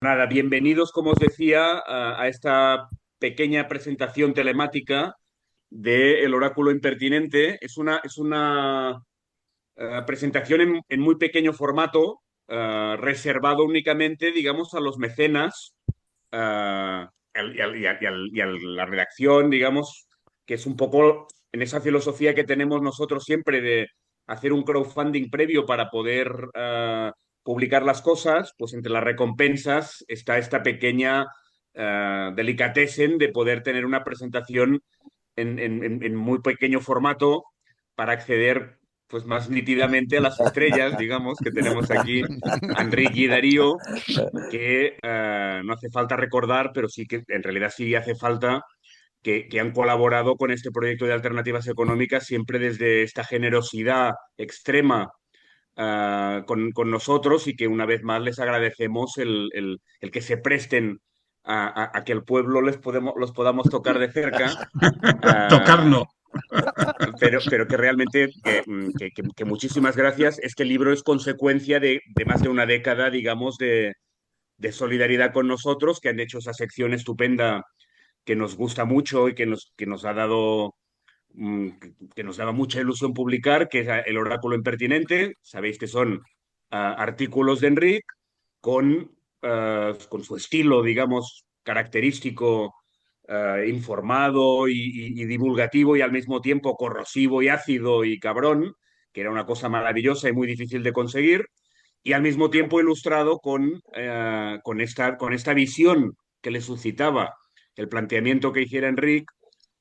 Nada, bienvenidos, como os decía, a esta pequeña presentación telemática de El Oráculo Impertinente. Es una presentación en muy pequeño formato, reservado únicamente, digamos, a los mecenas y a la redacción, digamos, que es un poco en esa filosofía que tenemos nosotros siempre de hacer un crowdfunding previo para poder publicar las cosas. Pues entre las recompensas está esta pequeña delicatessen de poder tener una presentación en muy pequeño formato para acceder pues más nítidamente a las estrellas, digamos, que tenemos aquí, a Enrique y Darío, que no hace falta recordar, pero sí que en realidad sí hace falta que han colaborado con este proyecto de alternativas económicas siempre desde esta generosidad extrema con nosotros, y que una vez más les agradecemos el que se presten a que el pueblo los podamos tocar de cerca. Tocar ah, no. pero que realmente que muchísimas gracias. Este libro es consecuencia de más de una década, digamos, de solidaridad con nosotros, que han hecho esa sección estupenda que nos gusta mucho y que nos ha dado, que nos daba mucha ilusión publicar, que es El Oráculo Impertinente. Sabéis que son artículos de Enric con su estilo, digamos, característico, informado y divulgativo, y al mismo tiempo corrosivo y ácido y cabrón, que era una cosa maravillosa y muy difícil de conseguir, y al mismo tiempo ilustrado con esta visión que le suscitaba el planteamiento que hiciera Enric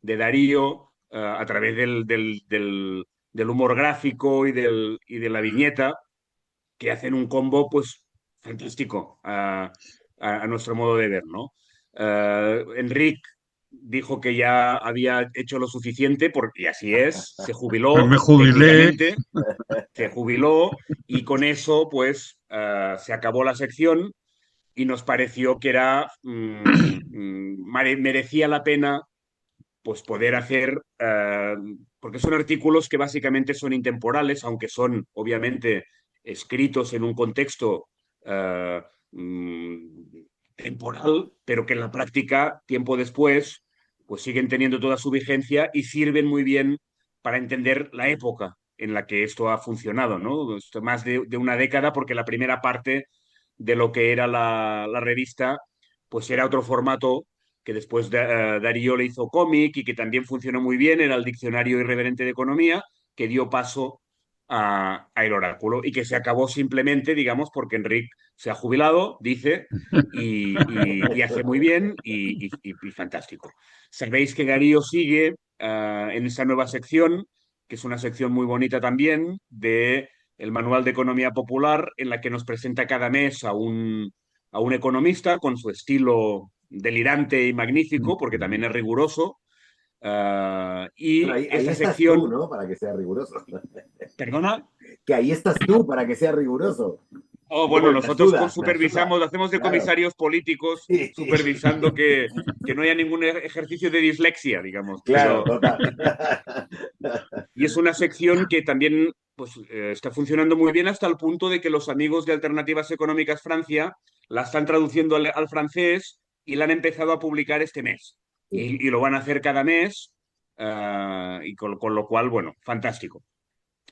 de Darío, a través del humor gráfico y de la viñeta, que hacen un combo pues fantástico a nuestro modo de ver, ¿no? Enric dijo que ya había hecho lo suficiente, y así es, se Pues jubiló me jubilé. técnicamente, se jubiló, y con eso pues se acabó la sección, y nos pareció que merecía la pena pues poder hacer, porque son artículos que básicamente son intemporales, aunque son obviamente escritos en un contexto eh, mm, temporal, pero que en la práctica, tiempo después, pues siguen teniendo toda su vigencia y sirven muy bien para entender la época en la que esto ha funcionado, ¿no? Esto más de una década, porque la primera parte de lo que era la revista, pues era otro formato, que después Darío le hizo cómic y que también funcionó muy bien, era el Diccionario Irreverente de Economía, que dio paso a El Oráculo, y que se acabó simplemente, digamos, porque Enric se ha jubilado, dice, y hace muy bien y fantástico. Sabéis que Darío sigue en esa nueva sección, que es una sección muy bonita también, de el Manual de Economía Popular, en la que nos presenta cada mes a un economista con su estilo delirante y magnífico, porque también es riguroso. Bueno, Y ahí esta estás tú, sección, ¿no? Para que sea riguroso. perdona. Que ahí estás tú para que sea riguroso. Oh, bueno, Digo, me nosotros ayuda, me ayuda. supervisamos, hacemos de Claro. comisarios políticos, supervisando que no haya ningún ejercicio de dislexia, digamos. Claro, total. Y es una sección que también pues, está funcionando muy bien, hasta el punto de que los amigos de Alternativas Económicas Francia la están traduciendo al francés y la han empezado a publicar este mes. Y lo van a hacer cada mes, y con lo cual, bueno, fantástico.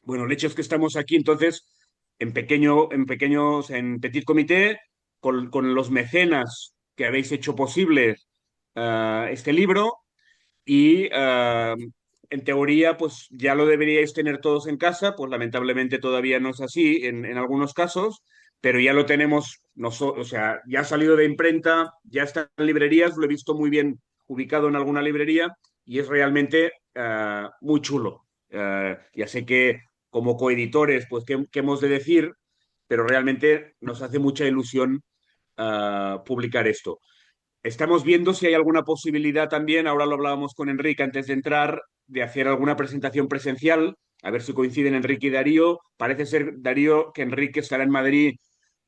Bueno, el hecho es que estamos aquí entonces en petit comité, con los mecenas que habéis hecho posible este libro, y en teoría pues ya lo deberíais tener todos en casa. Pues lamentablemente todavía no es así en algunos casos, pero ya lo tenemos, o sea, ya ha salido de imprenta, ya está en librerías, lo he visto muy bien ubicado en alguna librería, y es realmente muy chulo. Ya sé que como coeditores, pues, ¿qué hemos de decir? Pero realmente nos hace mucha ilusión publicar esto. Estamos viendo si hay alguna posibilidad también, ahora lo hablábamos con Enrique antes de entrar, de hacer alguna presentación presencial, a ver si coinciden Enrique y Darío. Parece ser, Darío, que Enrique estará en Madrid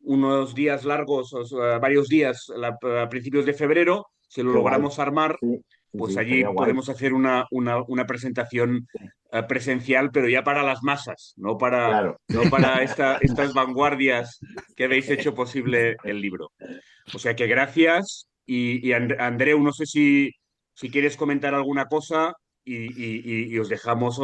unos días largos, o sea, varios días, a principios de febrero, si lo Qué guay. logramos armar, Sí. Sí, pues sí, allí estaría guay. podemos hacer una presentación Sí, presencial, pero ya para las masas, claro, sí. no para estas vanguardias que habéis hecho posible el libro. O sea que gracias y Andreu, no sé si quieres comentar alguna cosa y os dejamos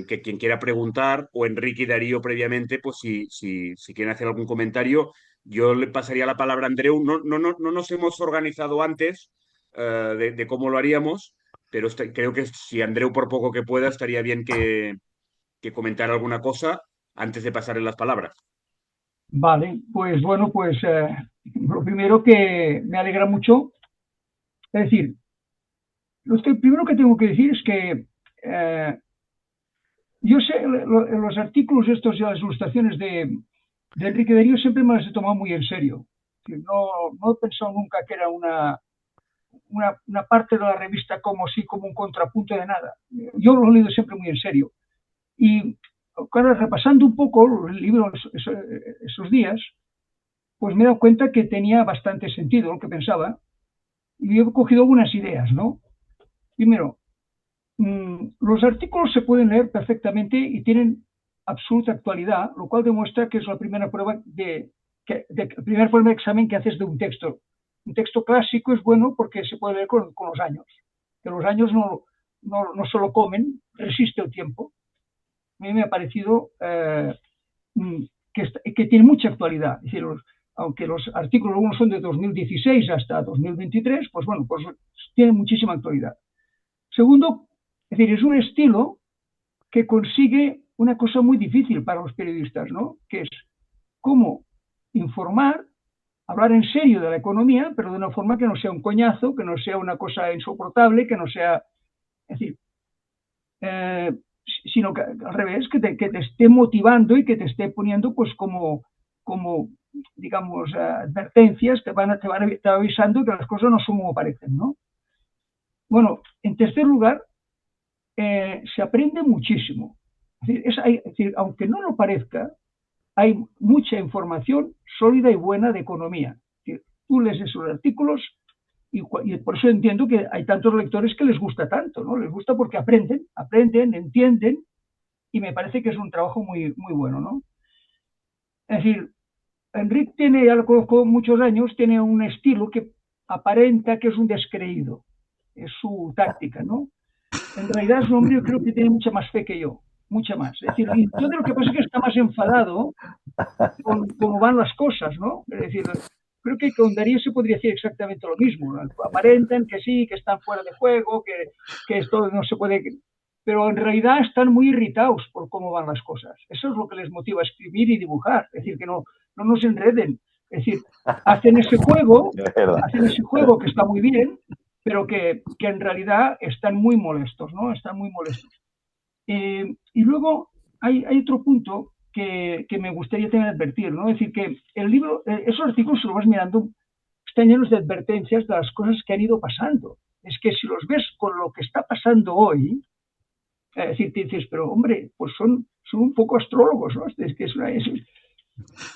que quien quiera preguntar o Enrique y Darío previamente, pues si quieren hacer algún comentario, yo le pasaría la palabra a Andreu. No nos hemos organizado antes de cómo lo haríamos, pero creo que si Andreu por poco que pueda estaría bien que comentara alguna cosa antes de pasarle las palabras. Vale, pues bueno, pues lo primero que me alegra mucho, es decir, primero que tengo que decir es que yo sé, los artículos estos y las ilustraciones de Enrique Darío siempre me las he tomado muy en serio. Es decir, no he pensado nunca que era una parte de la revista como si, como un contrapunto de nada. Yo lo he leído siempre muy en serio. Y claro, repasando un poco el libro esos días, pues me he dado cuenta que tenía bastante sentido lo que pensaba y he cogido algunas ideas, ¿no? Primero, los artículos se pueden leer perfectamente y tienen absoluta actualidad, lo cual demuestra que es la primera prueba el primer prueba de examen que haces de un texto. Un texto clásico es bueno porque se puede leer con los años, que los años no solo comen, resiste el tiempo. A mí me ha parecido que tiene mucha actualidad. Es decir, aunque los artículos algunos son de 2016 hasta 2023, pues bueno, pues tienen muchísima actualidad. Segundo, es decir, es un estilo que consigue una cosa muy difícil para los periodistas, ¿no? Que es cómo informar, hablar en serio de la economía, pero de una forma que no sea un coñazo, que no sea una cosa insoportable, que no sea, es decir, eh, sino que al revés, que te esté motivando y que te esté poniendo pues como digamos, advertencias que te van avisando que las cosas no son como parecen, ¿no? Bueno, en tercer lugar, se aprende muchísimo. Es decir, aunque no lo parezca, hay mucha información sólida y buena de economía. Es decir, tú lees esos artículos y por eso entiendo que hay tantos lectores que les gusta tanto, ¿no? Les gusta porque aprenden, entienden y me parece que es un trabajo muy, muy bueno, ¿no? Es decir, Enrique tiene, ya lo conozco muchos años, tiene un estilo que aparenta que es un descreído, es su táctica, ¿no? En realidad es un hombre, yo creo que tiene mucha más fe que yo, mucha más. Es decir, y yo creo que pasa es que está más enfadado con cómo van las cosas, ¿no? Es decir, creo que con Darío se podría decir exactamente lo mismo, ¿no? Aparentan que sí, que están fuera de juego, que esto no se puede, pero en realidad están muy irritados por cómo van las cosas. Eso es lo que les motiva a escribir y dibujar, es decir, que no nos enreden, es decir, hacen ese juego, Es verdad. hacen ese juego que está muy bien, pero que en realidad están muy molestos, ¿no? Están muy molestos. Y luego hay otro punto que me gustaría también advertir, ¿no? Es decir, que el libro, esos artículos, si lo vas mirando, están llenos de advertencias de las cosas que han ido pasando. Es que si los ves con lo que está pasando hoy, es decir, te dices, pero hombre, pues son un poco astrólogos, ¿no? Es que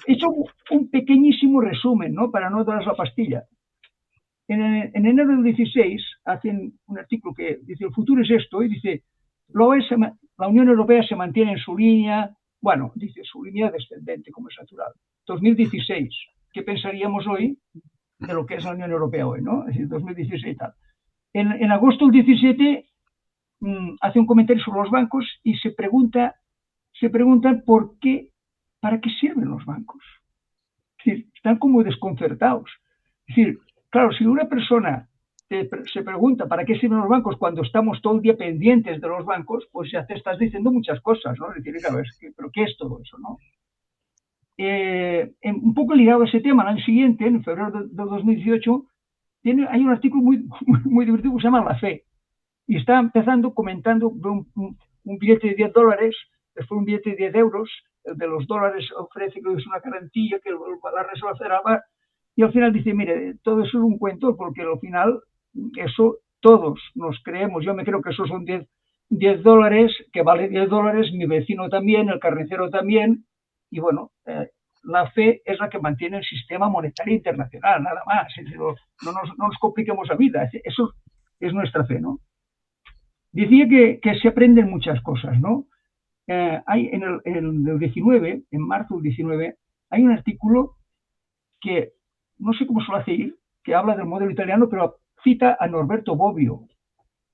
he hecho un pequeñísimo resumen, ¿no? Para no dar la pastilla. En enero del 16 hacen un artículo que dice, el futuro es esto, y dice, la Unión Europea se mantiene en su línea, bueno, dice, su línea descendente, como es natural. 2016, ¿qué pensaríamos hoy de lo que es la Unión Europea hoy, ¿no? Es decir, 2016 y tal. En agosto del 17 hace un comentario sobre los bancos y se preguntan para qué sirven los bancos. Es decir, están como desconcertados. Es decir, claro, si una persona se pregunta para qué sirven los bancos cuando estamos todo el día pendientes de los bancos, pues ya te estás diciendo muchas cosas, ¿no? Es decir, claro, pero ¿qué es todo eso, no? Un poco ligado a ese tema, el año siguiente, en febrero de 2018, hay un artículo muy divertido que se llama La Fe. Y está empezando comentando un billete de $10, después un billete de 10 euros, el de los dólares ofrece que es una garantía, que la Reserva Federal va, y al final dice, mire, todo eso es un cuento, porque al final eso todos nos creemos, yo me creo que eso son 10 dólares, que vale $10, mi vecino también, el carnicero también, y bueno, la fe es la que mantiene el sistema monetario internacional, nada más. No nos compliquemos la vida. Eso es nuestra fe, ¿no? Decía que se aprenden muchas cosas, ¿no? Hay en el 19, en marzo del 19, hay un artículo que no sé cómo se lo hace ir, que habla del modelo italiano, pero cita a Norberto Bobbio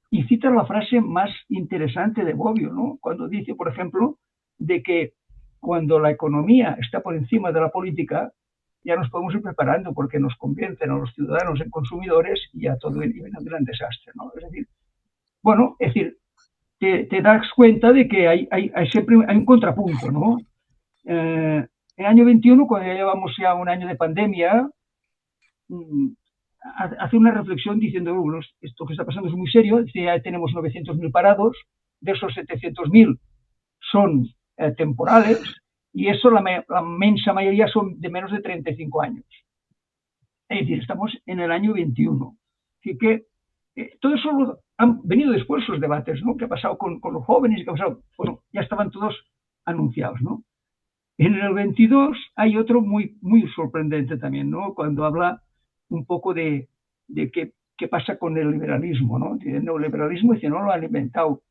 y cita la frase más interesante de Bobbio, ¿no? Cuando dice, por ejemplo, de que cuando la economía está por encima de la política, ya nos podemos ir preparando porque nos convierten a los ciudadanos en consumidores y ya todo viene a un gran desastre, ¿no? Es decir, bueno, es decir, te das cuenta de que siempre hay un contrapunto, ¿no? En el año 21, cuando ya llevamos ya un año de pandemia, hace una reflexión diciendo, bueno, esto que está pasando es muy serio, ya tenemos 900.000 parados, de esos 700.000 son temporales, y eso la inmensa mayoría son de menos de 35 años. Es decir, estamos en el año 21. Así que todo eso han venido después los debates, ¿no? ¿Qué ha pasado con los jóvenes? ¿Qué ha pasado? Bueno, ya estaban todos anunciados, ¿no? En el 22 hay otro muy, muy sorprendente también, ¿no? Cuando habla un poco de qué pasa con el liberalismo, ¿no? El neoliberalismo dice, no lo han inventado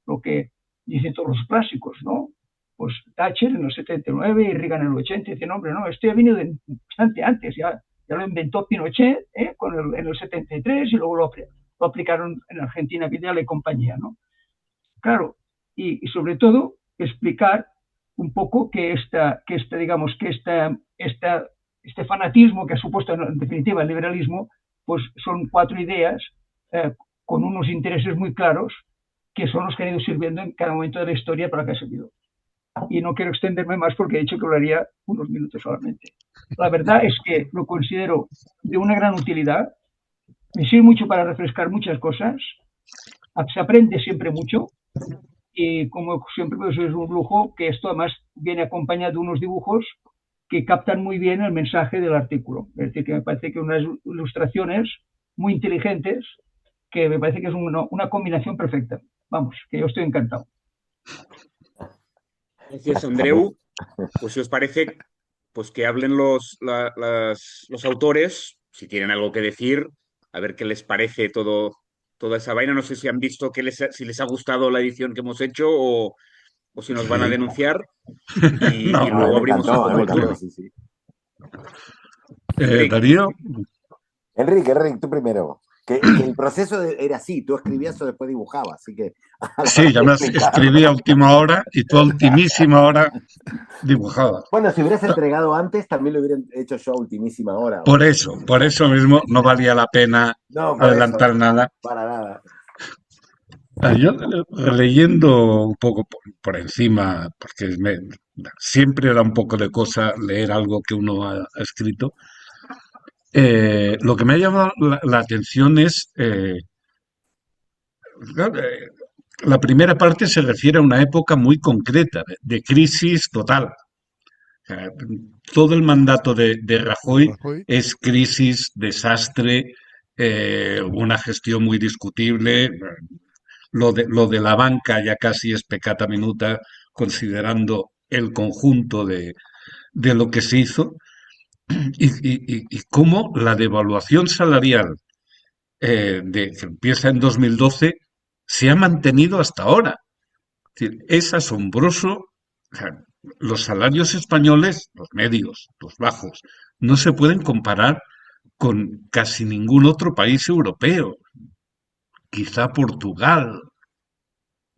lo que dicen todos los clásicos, ¿no? Pues Thatcher en el 79 y Reagan en el 80, dice, no, hombre, no, esto ha venido bastante antes, ya lo inventó Pinochet en el 73 y luego lo aplicaron en Argentina, Vidal y compañía, ¿no? Claro, y sobre todo explicar un poco este fanatismo que ha supuesto en definitiva el liberalismo, pues son 4 ideas con unos intereses muy claros que son los que han ido sirviendo en cada momento de la historia para que ha servido. Y no quiero extenderme más porque he dicho que hablaría unos minutos solamente. La verdad es que lo considero de una gran utilidad, me sirve mucho para refrescar muchas cosas, se aprende siempre mucho, y como siempre pues es un lujo que esto además viene acompañado de unos dibujos que captan muy bien el mensaje del artículo. Es decir, que me parece que unas ilustraciones muy inteligentes, que me parece que es una combinación perfecta. Vamos, que yo estoy encantado. Gracias, Andreu. Pues si os parece, pues que hablen los autores, si tienen algo que decir, a ver qué les parece toda esa vaina. No sé si han visto si les ha gustado la edición que hemos hecho o si nos van a Sí. denunciar. Y No, luego me abrimos encantó, un poco me el encantó, turno. sí, sí. Darío, Enrique, tú primero. Que el proceso era así, tú escribías o después dibujabas, así que a la hora sí, de además explicar. escribí a última hora y tú a ultimísima hora dibujabas. Bueno, si hubieras entregado antes, también lo hubieran hecho yo a ultimísima hora. Por eso mismo no valía la pena No, por eso, adelantar nada. para nada. Yo leyendo un poco por encima, porque siempre da un poco de cosa leer algo que uno ha escrito. Lo que me ha llamado la atención es, claro, la primera parte se refiere a una época muy concreta, de crisis total. O sea, todo el mandato de Rajoy Rajoy. es crisis, desastre, una gestión muy discutible. Lo de la banca ya casi es peccata minuta, considerando el conjunto de lo que se hizo. Y cómo la devaluación salarial que empieza en 2012 se ha mantenido hasta ahora. Es asombroso. O sea, los salarios españoles, los medios, los bajos, no se pueden comparar con casi ningún otro país europeo. Quizá Portugal,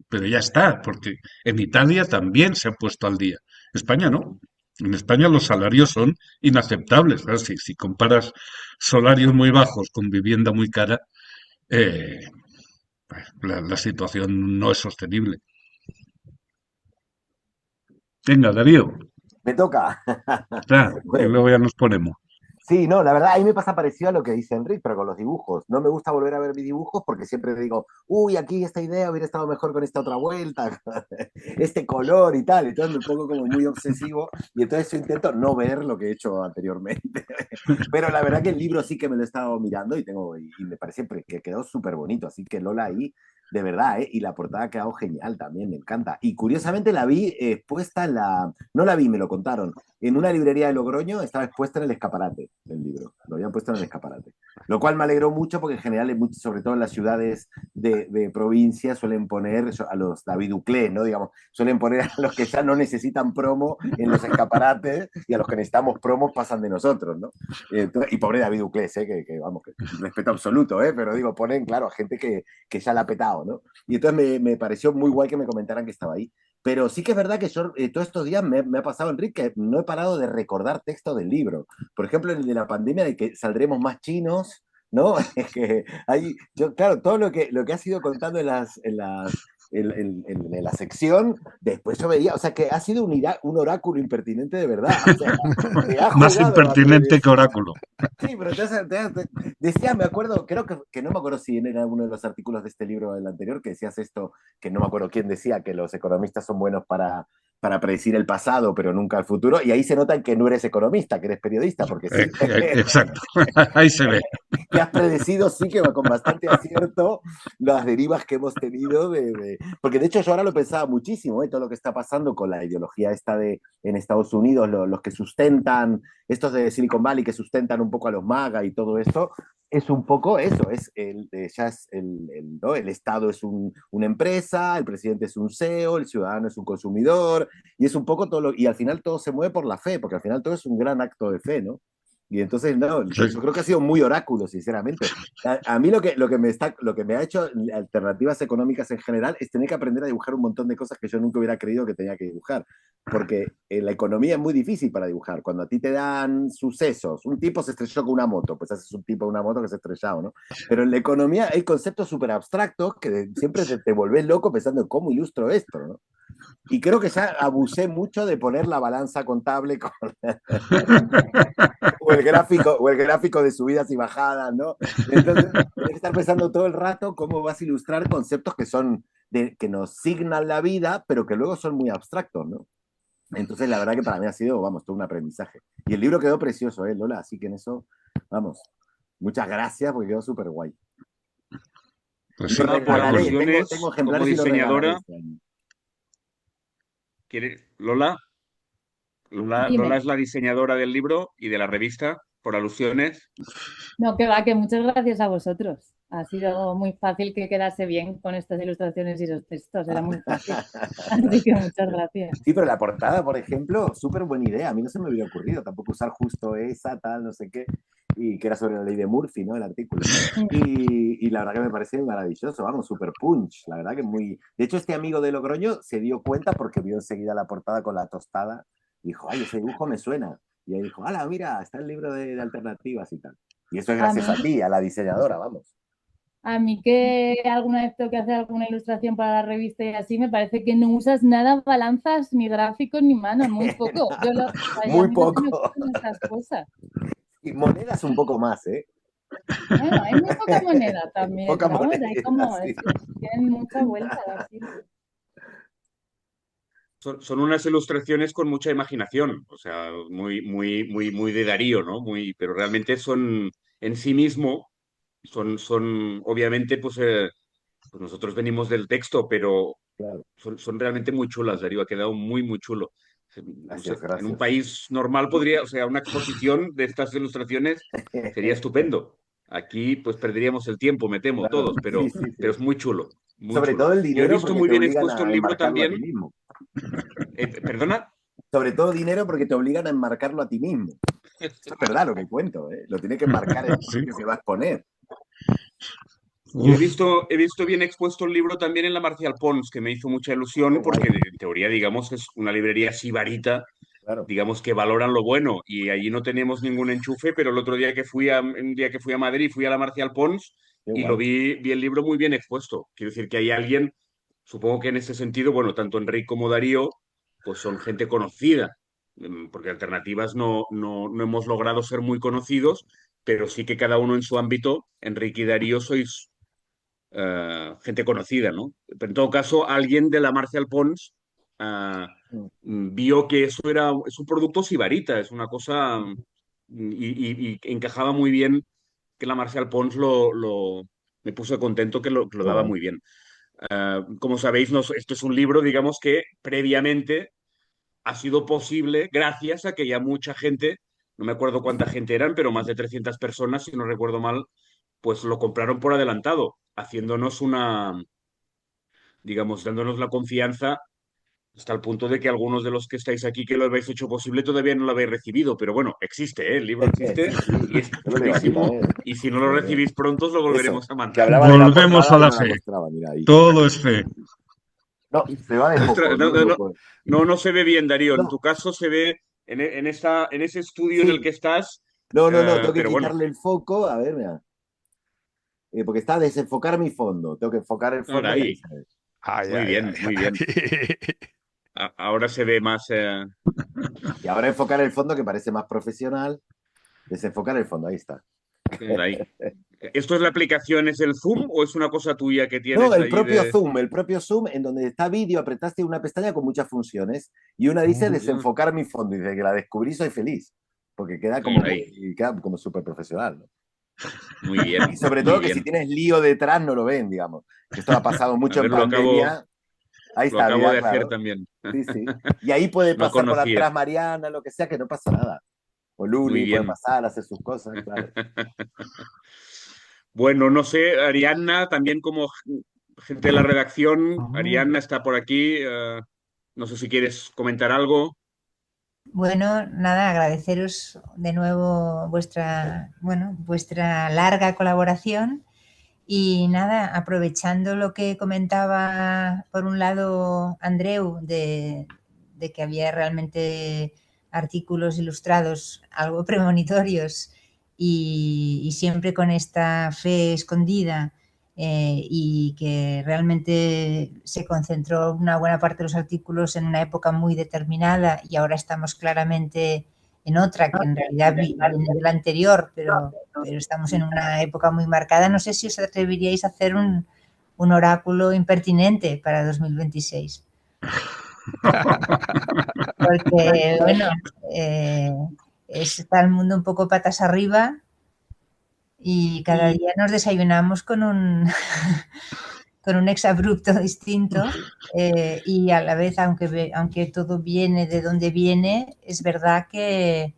pero ya está, porque en Italia también se ha puesto al día. España no. En España los salarios son inaceptables. ¿Verdad? Si comparas salarios muy bajos con vivienda muy cara, eh, la situación no es sostenible. Venga, Darío. Me toca. Claro, y Bueno, luego ya nos ponemos. sí, no, la verdad, a mí me pasa parecido a lo que dice Enrique, pero con los dibujos. No me gusta volver a ver mis dibujos porque siempre digo, uy, aquí esta idea hubiera estado mejor con esta otra vuelta, este color y tal. Entonces me pongo como muy obsesivo y entonces yo intento no ver lo que he hecho anteriormente. Pero la verdad que el libro sí que me lo he estado mirando y me parece que quedó súper bonito. Así que Lola ahí, de verdad, ¿eh? Y la portada ha quedado genial también, me encanta. Y curiosamente la vi expuesta no la vi, me lo contaron. En una librería de Logroño estaba expuesta en el escaparate del libro. Lo habían puesto en el escaparate. Lo cual me alegró mucho porque en general, sobre todo en las ciudades de provincia, suelen poner a los David Duclé, ¿no? Digamos, suelen poner a los que ya no necesitan promo en los escaparates y a los que necesitamos promos pasan de nosotros, ¿no? Y pobre David Duclé, vamos, que respeto absoluto, pero digo, ponen, claro, a gente que ya la ha petado, ¿no? Y entonces me pareció muy guay que me comentaran que estaba ahí. Pero sí que es verdad que yo todos estos días me ha pasado, Enrique, que no he parado de recordar textos del libro. Por ejemplo, el de la pandemia, de que saldremos más chinos, ¿no? Es que ahí, yo, claro, todo lo que has ido contando en la sección, después yo veía, o sea, que ha sido un oráculo impertinente de verdad. O sea, te ha Más jugado a impertinente que predecir. oráculo. Sí, pero decía, me acuerdo, creo que no me acuerdo si era uno de los artículos de este libro del anterior que decías esto, que no me acuerdo quién decía, que los economistas son buenos para predecir el pasado, pero nunca el futuro, y ahí se nota que no eres economista, que eres periodista, porque sí, Exacto, ahí se ve. que has predecido, sí que va con bastante acierto las derivas que hemos tenido, porque de hecho yo ahora lo pensaba muchísimo, todo lo que está pasando con la ideología esta en Estados Unidos, los que sustentan, estos de Silicon Valley que sustentan un poco a los MAGA y todo esto, es un poco eso, ya es ¿no? El Estado es una empresa, el presidente es un CEO, el ciudadano es un consumidor, y es un poco y al final todo se mueve por la fe, porque al final todo es un gran acto de fe, ¿no? Y entonces, no, Sí. yo creo que ha sido muy oráculo, sinceramente. A mí lo que me ha hecho alternativas económicas en general es tener que aprender a dibujar un montón de cosas que yo nunca hubiera creído que tenía que dibujar. Porque la economía es muy difícil para dibujar. Cuando a ti te dan sucesos, un tipo se estrelló con una moto, pues haces un tipo de una moto que se ha estrellado, ¿no? Pero en la economía hay conceptos súper abstractos que siempre te volvés loco pensando en cómo ilustro esto, ¿no? Y creo que ya abusé mucho de poner la balanza contable o el gráfico de subidas y bajadas, ¿no? Entonces, tienes que estar pensando todo el rato cómo vas a ilustrar conceptos que nos signan la vida, pero que luego son muy abstractos, ¿no? Entonces, la verdad que para mí ha sido, vamos, todo un aprendizaje. Y el libro quedó precioso, Lola? Así que en eso, vamos, muchas gracias porque quedó súper guay. Pues Y sí, lo Lola, por regalaré, tengo, alusiones, tengo como ejemplares y lo regalaré diseñadora, este año. Lola, Lola Dime. es la diseñadora del libro y de la revista, por alusiones. No, que va, que muchas gracias a vosotros. Ha sido muy fácil que quedase bien con estas ilustraciones y los textos, era muy fácil. Así que muchas gracias. Sí, pero la portada, por ejemplo, súper buena idea. A mí no se me había ocurrido tampoco usar justo esa, tal, no sé qué, y que era sobre la ley de Murphy, ¿no? El artículo. Y la verdad que me parece maravilloso, vamos, súper punch. La verdad que muy. De hecho, este amigo de Logroño se dio cuenta porque vio enseguida la portada con la tostada y dijo, ay, ese dibujo me suena. Y ahí dijo, hala, mira, está el libro de alternativas y tal. Y eso es A gracias mí, a ti, a la diseñadora, vamos. a mí que alguna vez tengo que hacer alguna ilustración para la revista y así, me parece que no usas nada balanzas, ni gráficos, ni manos, muy poco. A Muy mí no se me poco. ocurren estas cosas. Y monedas un poco más, ¿eh? Bueno, hay muy poca moneda también, Poca vamos, hay moneda, como, sí. tienen mucha vuelta las hilos. Son unas ilustraciones con mucha imaginación, o sea, muy, muy, muy, muy de Darío, ¿no? Muy, pero realmente son en sí mismo, son obviamente, pues nosotros venimos del texto, pero Claro. son realmente muy chulas, Darío, ha quedado muy, muy chulo. No sé, Gracias, en un gracias. país normal podría, o sea, una exposición de estas ilustraciones sería estupendo. Aquí, pues perderíamos el tiempo, me temo, Claro, todos, sí, sí, pero sí. es muy chulo, muy Sobre chulo. todo el Yo he dinero visto porque muy te bien obligan expuesto a el libro enmarcarlo a ti también. mismo. ¿Perdona? Sobre todo dinero porque te obligan a enmarcarlo a ti mismo. Eso es verdad lo que cuento, ¿eh? Lo tiene que enmarcar el sí. propio que va a exponer. Yo he Uf, visto, he visto bien expuesto el libro también en la Marcial Pons, que me hizo mucha Qué ilusión, guay, porque en teoría, digamos, es una librería sibarita, claro. digamos que valoran lo bueno, y allí no tenemos ningún enchufe, pero el otro día un día que fui a Madrid, fui a la Marcial Pons Qué y guay. vi el libro muy bien expuesto. Quiero decir que hay alguien, supongo que en ese sentido, bueno, tanto Enrique como Darío, pues son gente conocida, porque alternativas no hemos logrado ser muy conocidos, pero sí que cada uno en su ámbito, Enrique y Darío, sois gente conocida, ¿no? Pero en todo caso, alguien de la Marcial Pons Mm. vio que es un producto sibarita, es una cosa y encajaba muy bien que la Marcial Pons me puse contento que lo Qué daba guay. muy bien. Como sabéis, esto es un libro, digamos que previamente ha sido posible gracias a que ya mucha gente no me acuerdo cuánta gente eran, pero más de 300 personas, si no recuerdo mal, pues lo compraron por adelantado, haciéndonos digamos, dándonos la confianza hasta el punto de que algunos de los que estáis aquí que lo habéis hecho posible todavía no lo habéis recibido, pero bueno, existe, ¿eh? El libro existe Sí, sí, y es yo lo digo aquí chulísimo también. y si no lo recibís pronto os lo Eso, volveremos a que mandar. hablaba de la Volvemos a portada y la no la fe. mostraba, mira ahí. Todo es fe. No, se va de foco, Ostras, no no, me no, lo no, puedo. no se ve bien, Darío. En No, tu caso se ve en ese estudio en el que sí, estás, no, tengo que pero bueno, quitarle el foco, a ver, mira, porque está desenfocar mi fondo, tengo que enfocar el ahora fondo y ahí ahí. se ve. Ay, Muy ay, bien, ay, muy bien. ay. Ahora se ve más Y ahora enfocar el fondo que parece más profesional, desenfocar el fondo, ahí está. ahí. ¿Esto es la aplicación, es el Zoom o es una cosa tuya que No, tienes allí de... El propio Zoom, en donde está vídeo, apretaste una pestaña con muchas funciones y una dice Ah, desenfocar mi fondo y desde que la descubrí soy feliz, porque ahí. queda como súper profesional, ¿no? Muy Y bien, sobre muy todo que si bien. tienes lío detrás no lo ven, digamos. Esto ha pasado A mucho en ver, pandemia. Ahí lo está, acabo mira, de hacer claro. también. Sí, sí. Y ahí puede No pasar por conocía. atrás Mariana, lo que sea, que no pasa nada. O Muy Luli puede bien. pasar, hacer sus cosas, claro. Bueno, no sé, Ariadna, también como gente de la redacción, Ariadna está por aquí. No sé si quieres comentar algo. Bueno, nada, agradeceros de nuevo vuestra larga colaboración y nada, aprovechando lo que comentaba por un lado Andreu de que había realmente artículos ilustrados algo premonitorios y siempre con esta fe escondida y que realmente se concentró una buena parte de los artículos en una época muy determinada y ahora estamos claramente en otra que en realidad viene de la anterior, pero estamos en una época muy marcada. No sé si os atreveríais a hacer un oráculo impertinente para 2026. Porque, bueno, eh, está el mundo un poco patas arriba y cada día nos desayunamos con con un exabrupto distinto y a la vez, aunque todo viene de donde viene, es verdad que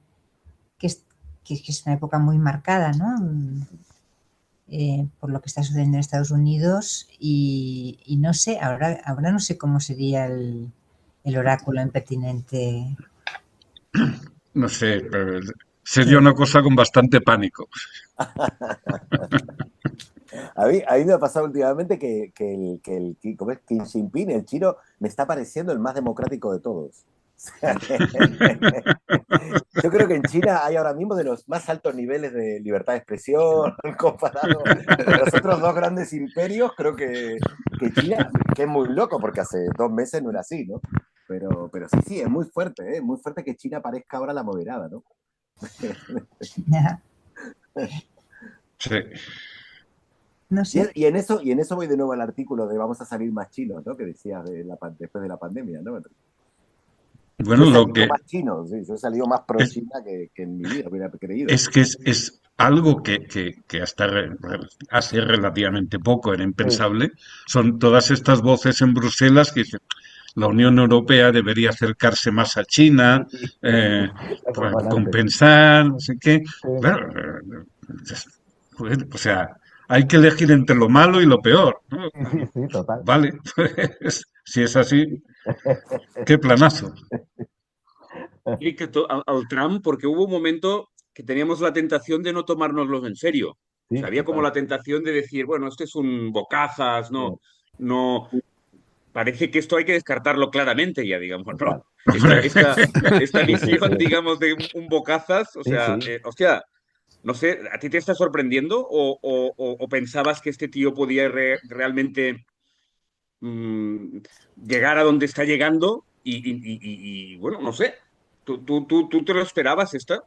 es una época muy marcada, ¿no? Por lo que está sucediendo en Estados Unidos y no sé, ahora no sé cómo sería el oráculo impertinente. No sé, pero sería una cosa con bastante pánico. A mí me ha pasado últimamente ¿cómo es? Xi Jinping, el chino, me está pareciendo el más democrático de todos. Yo creo que en China hay ahora mismo de los más altos niveles de libertad de expresión comparado con los otros dos grandes imperios. Creo que China, que es muy loco porque hace 2 meses no era así, ¿no? Pero sí, sí, es muy fuerte, ¿eh? Muy fuerte que China parezca ahora la moderada, ¿no? Sí. No sé. Y en eso voy de nuevo al artículo de vamos a salir más chinos, ¿no? Que decías después de la pandemia, ¿no? Yo Bueno, he lo salido que más chino, sí, yo he salido más pro China que en mi vida hubiera creído. es que es algo que hasta hace relativamente poco era Sí. impensable. Son todas estas voces en Bruselas que dicen la Unión Europea debería acercarse más a China, eh, para Acojonante. compensar, no sé qué. Sí, Claro, joder, o sea, hay que elegir entre lo malo y lo peor, ¿no? sí, sí, sí, total. Vale, pues, si es así, qué planazo. Y que al Trump, porque hubo un momento que teníamos la tentación de no tomárnoslo en serio. O sea, Sí, había como total. la tentación de decir, bueno, este es un bocazas, Sí, no, parece que esto hay que descartarlo claramente ya, digamos, ¿no? total. Esta, Hombre, esta, esta Sí, sí, visión, sí. digamos, de un bocazas, o Sí, sea, sí. hostia, no sé, ¿a ti te está sorprendiendo o pensabas que este tío podía realmente mm, llegar a donde está llegando bueno, no sé, ¿tú te lo esperabas esta?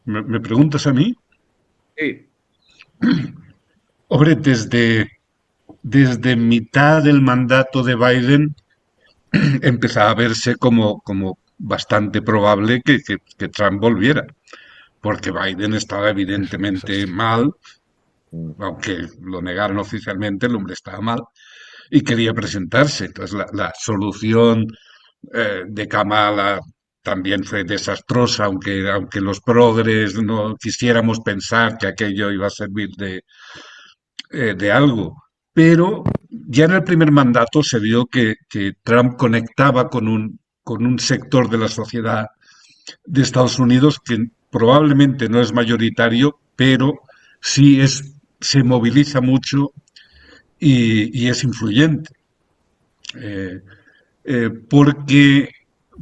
me preguntas a mí. Sí, Hombre, desde mitad del mandato de Biden empezaba a verse como bastante probable que Trump volviera, porque Biden estaba evidentemente mal, Mm. aunque lo negaron oficialmente, el hombre estaba mal y quería presentarse. Entonces la solución de Kamala también fue desastrosa, aunque los progres no quisiéramos pensar que aquello iba a servir de algo. Pero ya en el primer mandato se vio que Trump conectaba con un sector de la sociedad de Estados Unidos que probablemente no es mayoritario, pero sí se moviliza mucho y es influyente. Eh, porque,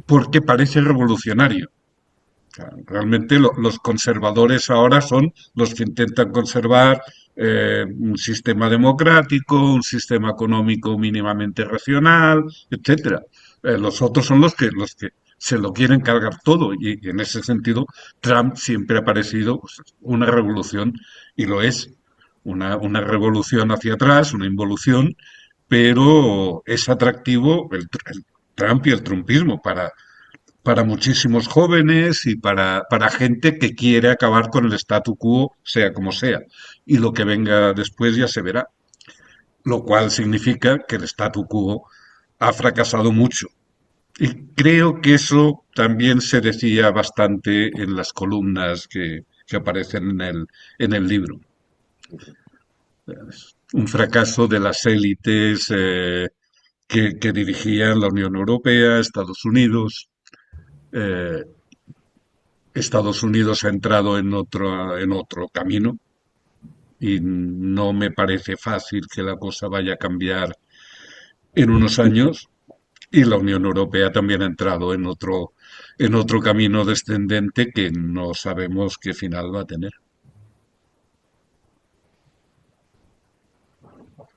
porque parece revolucionario. O sea, realmente los conservadores ahora son los que intentan conservar un sistema democrático, un sistema económico mínimamente racional, etcétera. Los otros son los que se lo quieren cargar todo y en ese sentido Trump siempre ha parecido pues, una revolución y lo es, una revolución hacia atrás, una involución, pero es atractivo el Trump y el trumpismo para muchísimos jóvenes y para gente que quiere acabar con el statu quo, sea como sea. Y lo que venga después ya se verá. Lo cual significa que el statu quo ha fracasado mucho. Y creo que eso también se decía bastante en las columnas que aparecen en el libro. Un fracaso de las élites que dirigían la Unión Europea, Estados Unidos. Eh, Estados Unidos ha entrado en otro camino y no me parece fácil que la cosa vaya a cambiar en unos años. Y la Unión Europea también ha entrado en otro camino descendente que no sabemos qué final va a tener.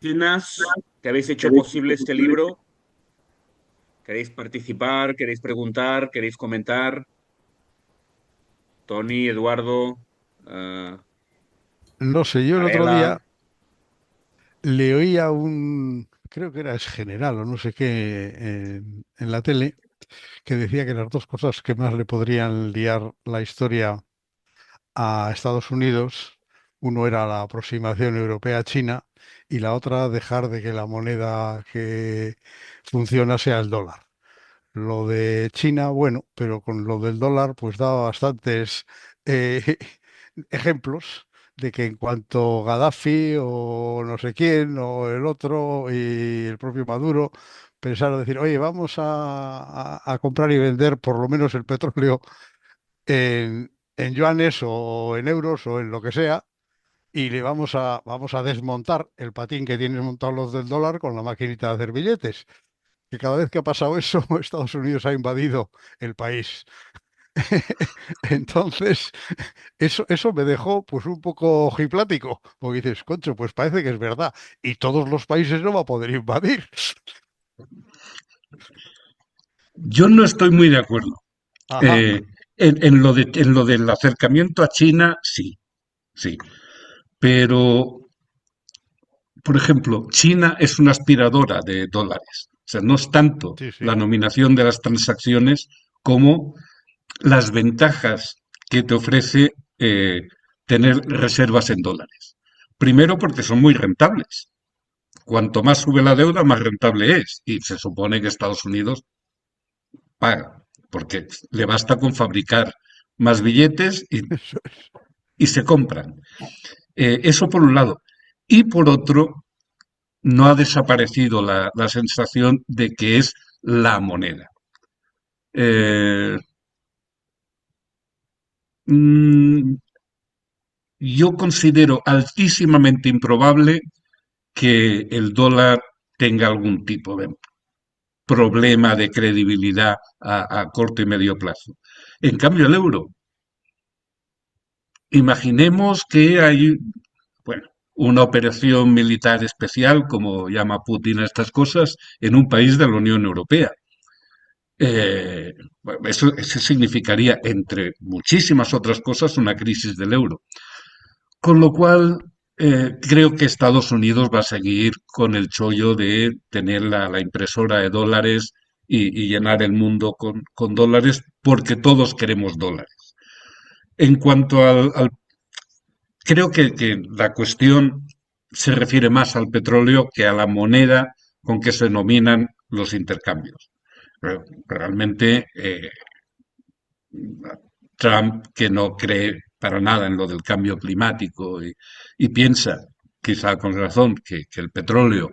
Chinas, que habéis hecho posible este libro. ¿Queréis participar? ¿Queréis preguntar? ¿Queréis comentar? Tony, Eduardo, eh, No sé, yo el otro Adela. día le oí a un, creo que era ex general o no sé qué, en la tele, que decía que las dos cosas que más le podrían liar la historia a Estados Unidos, uno era la aproximación europea-China y la otra dejar de que la moneda que funciona sea el dólar. Lo de China, bueno, pero con lo del dólar, pues daba bastantes eh, ejemplos de que en cuanto Gaddafi o no sé quién o el otro y el propio Maduro pensaron decir, oye, vamos a comprar y vender por lo menos el petróleo en yuanes o en euros o en lo que sea, y le vamos a desmontar el patín que tienen montados los del dólar con la maquinita de hacer billetes. Que cada vez que ha pasado eso, Estados Unidos ha invadido el país. Entonces, eso me dejó pues un poco ojiplático, porque dices, concho, pues parece que es verdad. Y todos los países no va a poder invadir. Yo no estoy muy de acuerdo. Ajá, Eh, en lo del acercamiento a China, sí, sí. Pero por ejemplo, China es una aspiradora de dólares. O sea, no es tanto sí, la sí. nominación de las transacciones como las ventajas que te ofrece tener reservas en dólares. Primero porque son muy rentables. Cuanto más sube la deuda, más rentable es. Y se supone que Estados Unidos paga, porque le basta con fabricar más billetes Eso es. y se compran. Eso por un lado. Y por otro, no ha desaparecido la sensación de que es la moneda. Eh, mm, yo considero altísimamente improbable que el dólar tenga algún tipo de problema de credibilidad a corto y medio plazo. En cambio, el euro, imaginemos que hay, bueno, una operación militar especial, como llama Putin a estas cosas, en un país de la Unión Europea. Bueno, eso significaría, entre muchísimas otras cosas, una crisis del euro. Con lo cual, creo que Estados Unidos va a seguir con el chollo de tener la impresora de dólares y llenar el mundo con dólares porque todos queremos dólares. En cuanto creo que la cuestión se refiere más al petróleo que a la moneda con que se nominan los intercambios. Realmente Trump, que no cree para nada en lo del cambio climático y piensa, quizá con razón, que el petróleo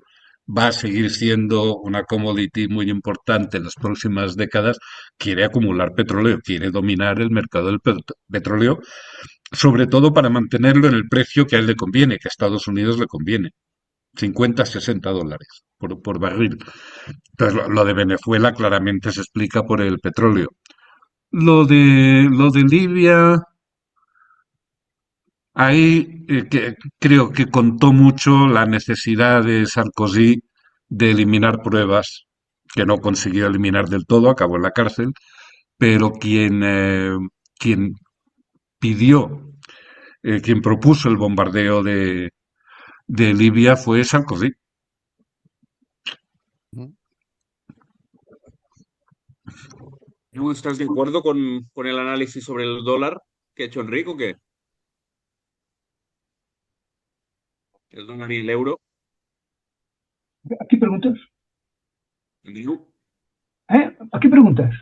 va a seguir siendo una commodity muy importante en las próximas décadas, quiere acumular petróleo, quiere dominar el mercado del petróleo, sobre todo para mantenerlo en el precio que a él le conviene, que a Estados Unidos le conviene, 50, $60 por barril. Entonces, lo de Venezuela claramente se explica por el petróleo. Lo de Libia, ahí creo que contó mucho la necesidad de Sarkozy de eliminar pruebas, que no consiguió eliminar del todo, acabó en la cárcel, pero quien pidió, quien propuso el bombardeo de Libia fue Sarkozy. Mm. ¿Tú estás de acuerdo con el análisis sobre el dólar que ha hecho Enrique o qué? El dólar y el euro. ¿A qué preguntas? Digo, ¿A qué preguntas?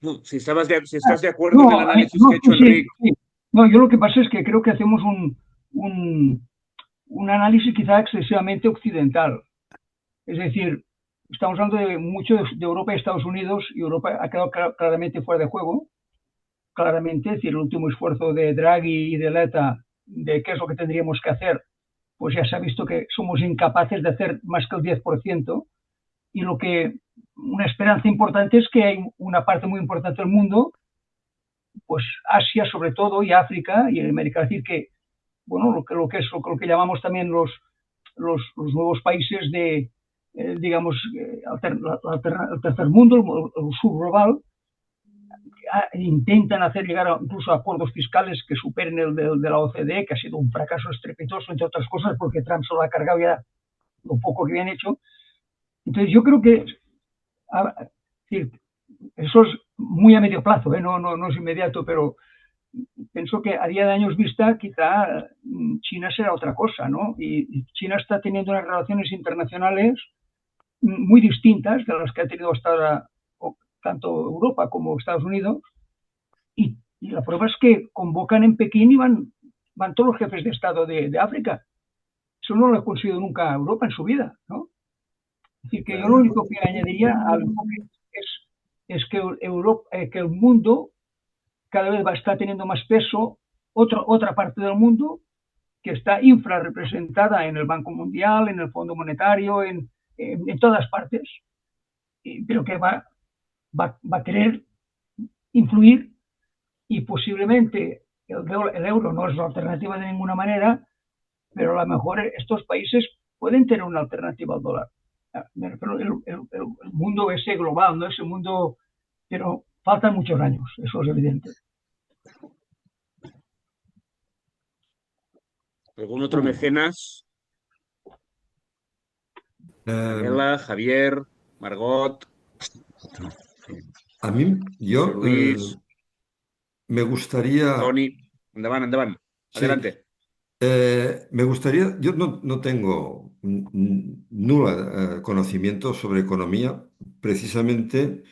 no, si estás de acuerdo en el No, análisis que ha no, hecho sí, sí, Enrique. sí. No, yo lo que pasa es que creo que hacemos un, un análisis quizá excesivamente occidental. Es decir, estamos hablando de mucho de Europa y Estados Unidos, y Europa ha quedado claramente fuera de juego, claramente, es decir, el último esfuerzo de Draghi y de Letta de qué es lo que tendríamos que hacer, pues ya se ha visto que somos incapaces de hacer más que el 10%, y lo que una esperanza importante es que hay una parte muy importante del mundo, pues Asia sobre todo, y África y América, es decir, que, bueno, lo que es lo que llamamos también los nuevos países de, digamos, el tercer mundo, el subglobal, intentan hacer llegar incluso a acuerdos fiscales que superen el de la OCDE, que ha sido un fracaso estrepitoso, entre otras cosas, porque Trump se lo ha cargado ya lo poco que habían hecho. Entonces yo creo que decir, eso es muy a medio plazo, no es inmediato, pero pienso que a día de años vista quizá China será otra cosa, ¿no? Y China está teniendo unas relaciones internacionales muy distintas de las que ha tenido hasta ahora tanto Europa como Estados Unidos, y la prueba es que convocan en Pekín y van todos los jefes de Estado de África. Eso no lo ha conseguido nunca Europa en su vida, ¿no? Es decir, que yo lo único que añadiría al enfoque es que Europa, que el mundo cada vez va a estar teniendo más peso, otra parte del mundo que está infrarrepresentada en el Banco Mundial, en el Fondo Monetario, en todas partes, pero que va a querer influir, y posiblemente el euro no es la alternativa de ninguna manera, pero a lo mejor estos países pueden tener una alternativa al dólar. Me refiero el mundo ese global, no ese mundo, pero faltan muchos años, eso es evidente. ¿Algún otro mecenas? Eh, Mariela, Javier, Margot, a mí, José yo Luis, me gustaría, Toni. Endavant, endavant. sí, Adelante. me gustaría, yo no tengo nula conocimiento sobre economía, precisamente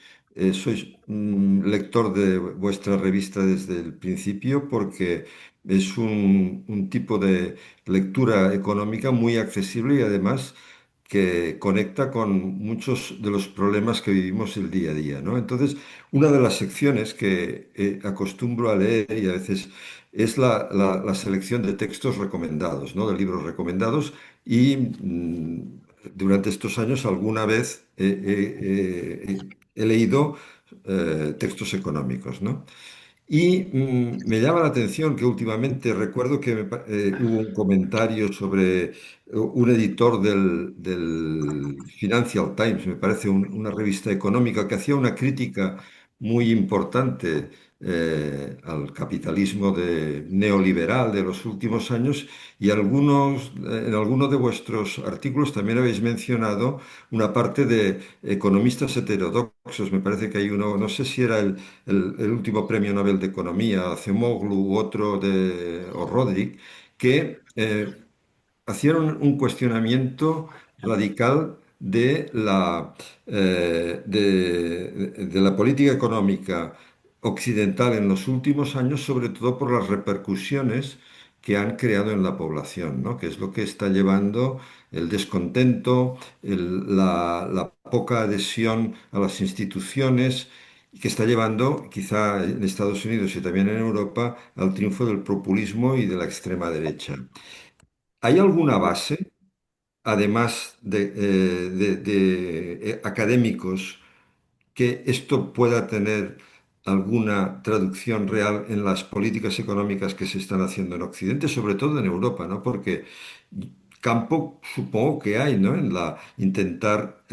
soy lector de vuestra revista desde el principio porque es un tipo de lectura económica muy accesible y además que conecta con muchos de los problemas que vivimos el día a día, ¿no? Entonces, una de las secciones que acostumbro a leer y a veces es la selección de textos recomendados, ¿no? De libros recomendados y durante estos años alguna vez he leído textos económicos, ¿no? Y me llama la atención que últimamente recuerdo que hubo un comentario sobre un editor del Financial Times, me parece una revista económica, que hacía una crítica muy importante al capitalismo neoliberal de los últimos años y en algunos de vuestros artículos también habéis mencionado una parte de economistas heterodoxos. Me parece que hay uno, no sé si era el último premio Nobel de Economía, Acemoglu, u otro o Rodrik, que hacían un cuestionamiento radical de la política económica occidental en los últimos años, sobre todo por las repercusiones que han creado en la población, ¿no? Que es lo que está llevando el descontento, la poca adhesión a las instituciones, y que está llevando, quizá en Estados Unidos y también en Europa, al triunfo del populismo y de la extrema derecha. ¿Hay alguna base, además de académicos, que esto pueda tener alguna traducción real en las políticas económicas que se están haciendo en Occidente, sobre todo en Europa, ¿no? Porque campo supongo que hay, ¿no? En la intentar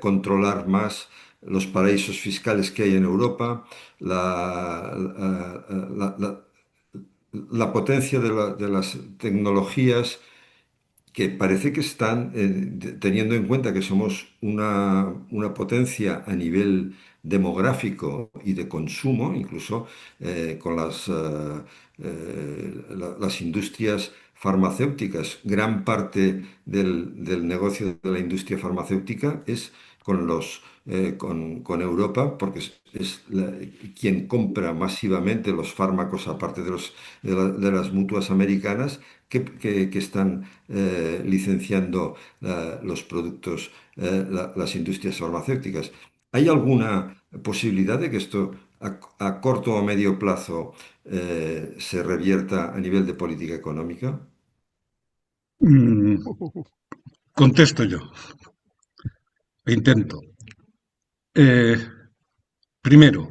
controlar más los paraísos fiscales que hay en Europa, la potencia de las tecnologías que parece que están, teniendo en cuenta que somos una potencia a nivel demográfico y de consumo, incluso con las industrias farmacéuticas, gran parte del negocio de la industria farmacéutica es con Europa, porque es quien compra masivamente los fármacos, aparte de las mutuas americanas que están licenciando los productos, las industrias farmacéuticas. ¿Hay alguna posibilidad de que esto a corto o medio plazo se revierta a nivel de política económica? Mm, Contesto yo, intento. Eh, Primero,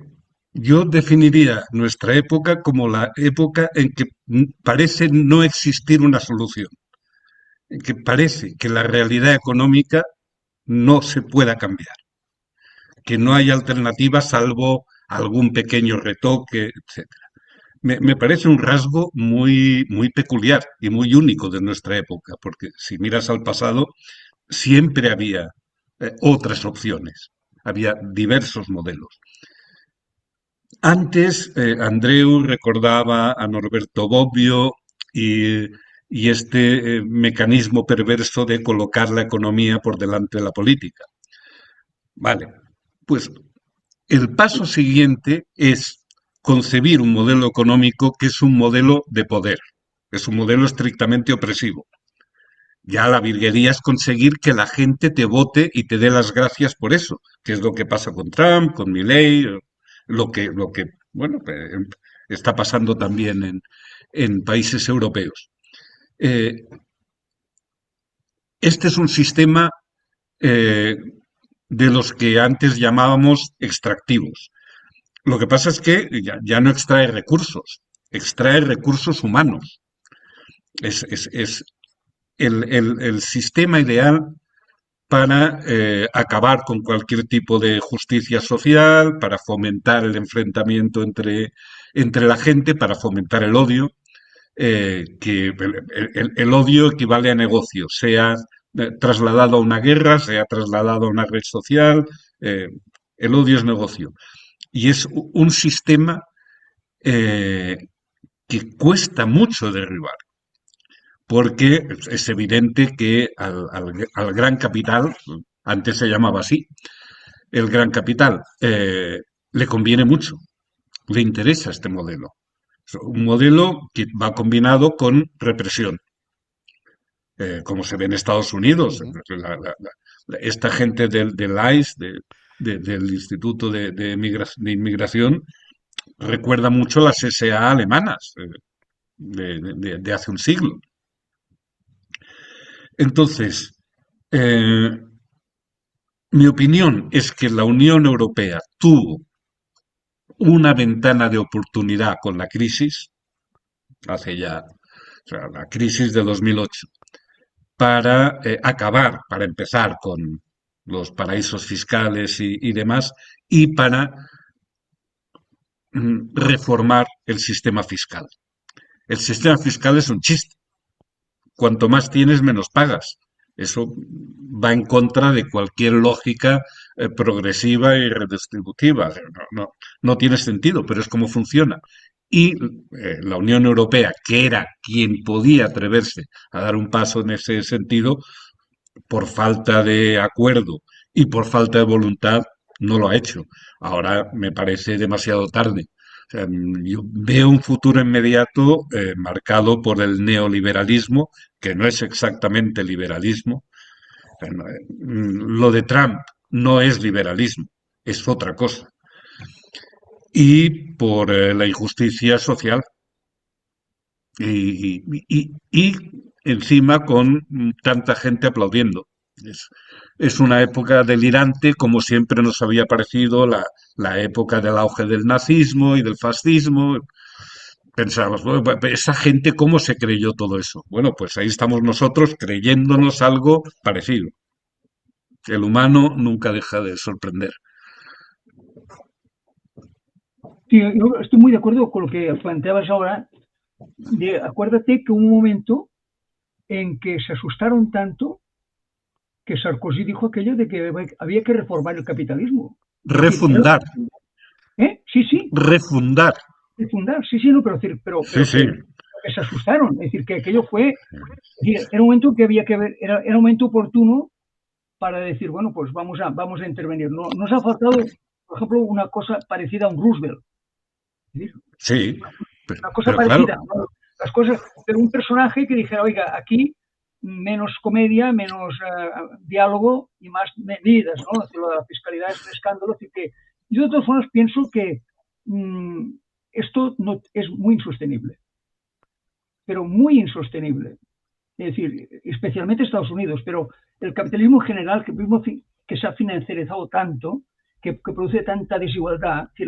yo definiría nuestra época como la época en que parece no existir una solución, en que parece que la realidad económica no se pueda cambiar, que no hay alternativa salvo algún pequeño retoque, etcétera. Me parece un rasgo muy peculiar y muy único de nuestra época, porque si miras al pasado, siempre había otras opciones, había diversos modelos. Antes, Andreu recordaba a Norberto Bobbio y este mecanismo perverso de colocar la economía por delante de la política. Vale, pues el paso siguiente es concebir un modelo económico que es un modelo de poder, es un modelo estrictamente opresivo. Ya la virguería es conseguir que la gente te vote y te dé las gracias por eso, que es lo que pasa con Trump, con Milley, bueno, está pasando también en países europeos. Eh, este es un sistema eh, de los que antes llamábamos extractivos. Lo que pasa es que ya no extrae recursos humanos. Es el sistema ideal para acabar con cualquier tipo de justicia social, para fomentar el enfrentamiento entre la gente, para fomentar el odio, que el odio equivale a negocio, sea trasladado a una guerra, sea trasladado a una red social, eh, el odio es negocio. Y es un sistema eh, que cuesta mucho derribar, porque es evidente que al gran capital, antes se llamaba así, el gran capital, le conviene mucho, le interesa este modelo. Es un modelo que va combinado con represión, como se ve en Estados Unidos. Esta gente del ICE, del Instituto de Inmigración, recuerda mucho las SA alemanas de hace un siglo. Entonces, eh, mi opinión es que la Unión Europea tuvo una ventana de oportunidad con la crisis, hace ya, o sea, la crisis de 2008, para acabar, para empezar con los paraísos fiscales y demás, y para reformar el sistema fiscal. El sistema fiscal es un chiste. Cuanto más tienes, menos pagas. Eso va en contra de cualquier lógica progresiva y redistributiva. No tiene sentido, pero es como funciona. Y la Unión Europea, que era quien podía atreverse a dar un paso en ese sentido, por falta de acuerdo y por falta de voluntad, no lo ha hecho. Ahora me parece demasiado tarde. O sea, yo veo un futuro inmediato marcado por el neoliberalismo, que no es exactamente liberalismo. Lo de Trump no es liberalismo, es otra cosa. Y por la injusticia social. Y encima con tanta gente aplaudiendo. Es, es una época delirante, como siempre nos había parecido la época del auge del nazismo y del fascismo. Pensábamos, bueno, esa gente, ¿cómo se creyó todo eso? Bueno, pues ahí estamos nosotros creyéndonos algo parecido. El humano nunca deja de sorprender. Sí, yo estoy muy de acuerdo con lo que planteabas ahora. Acuérdate que hubo un momento en que se asustaron tanto que Sarkozy dijo aquello de que había que reformar el capitalismo. Refundar, Sí, sí, refundar. refundar, sí, sí, no, pero Sí, sí. que se asustaron. Es decir, que aquello fue, era un momento que había que ver, era un momento oportuno para decir, bueno, pues vamos a intervenir. No, nos ha faltado, por ejemplo, una cosa parecida a un Roosevelt. Es decir, Sí, una cosa pero claro, parecida, ¿no? Las cosas, pero un personaje que dijera, oiga, aquí menos comedia, menos diálogo y más medidas, ¿no? La fiscalidad es un escándalo. Así que yo de todas formas pienso que esto no, es muy insostenible, pero muy insostenible. Es decir, especialmente Estados Unidos, pero el capitalismo en general, que se ha financiarizado tanto, que produce tanta desigualdad, que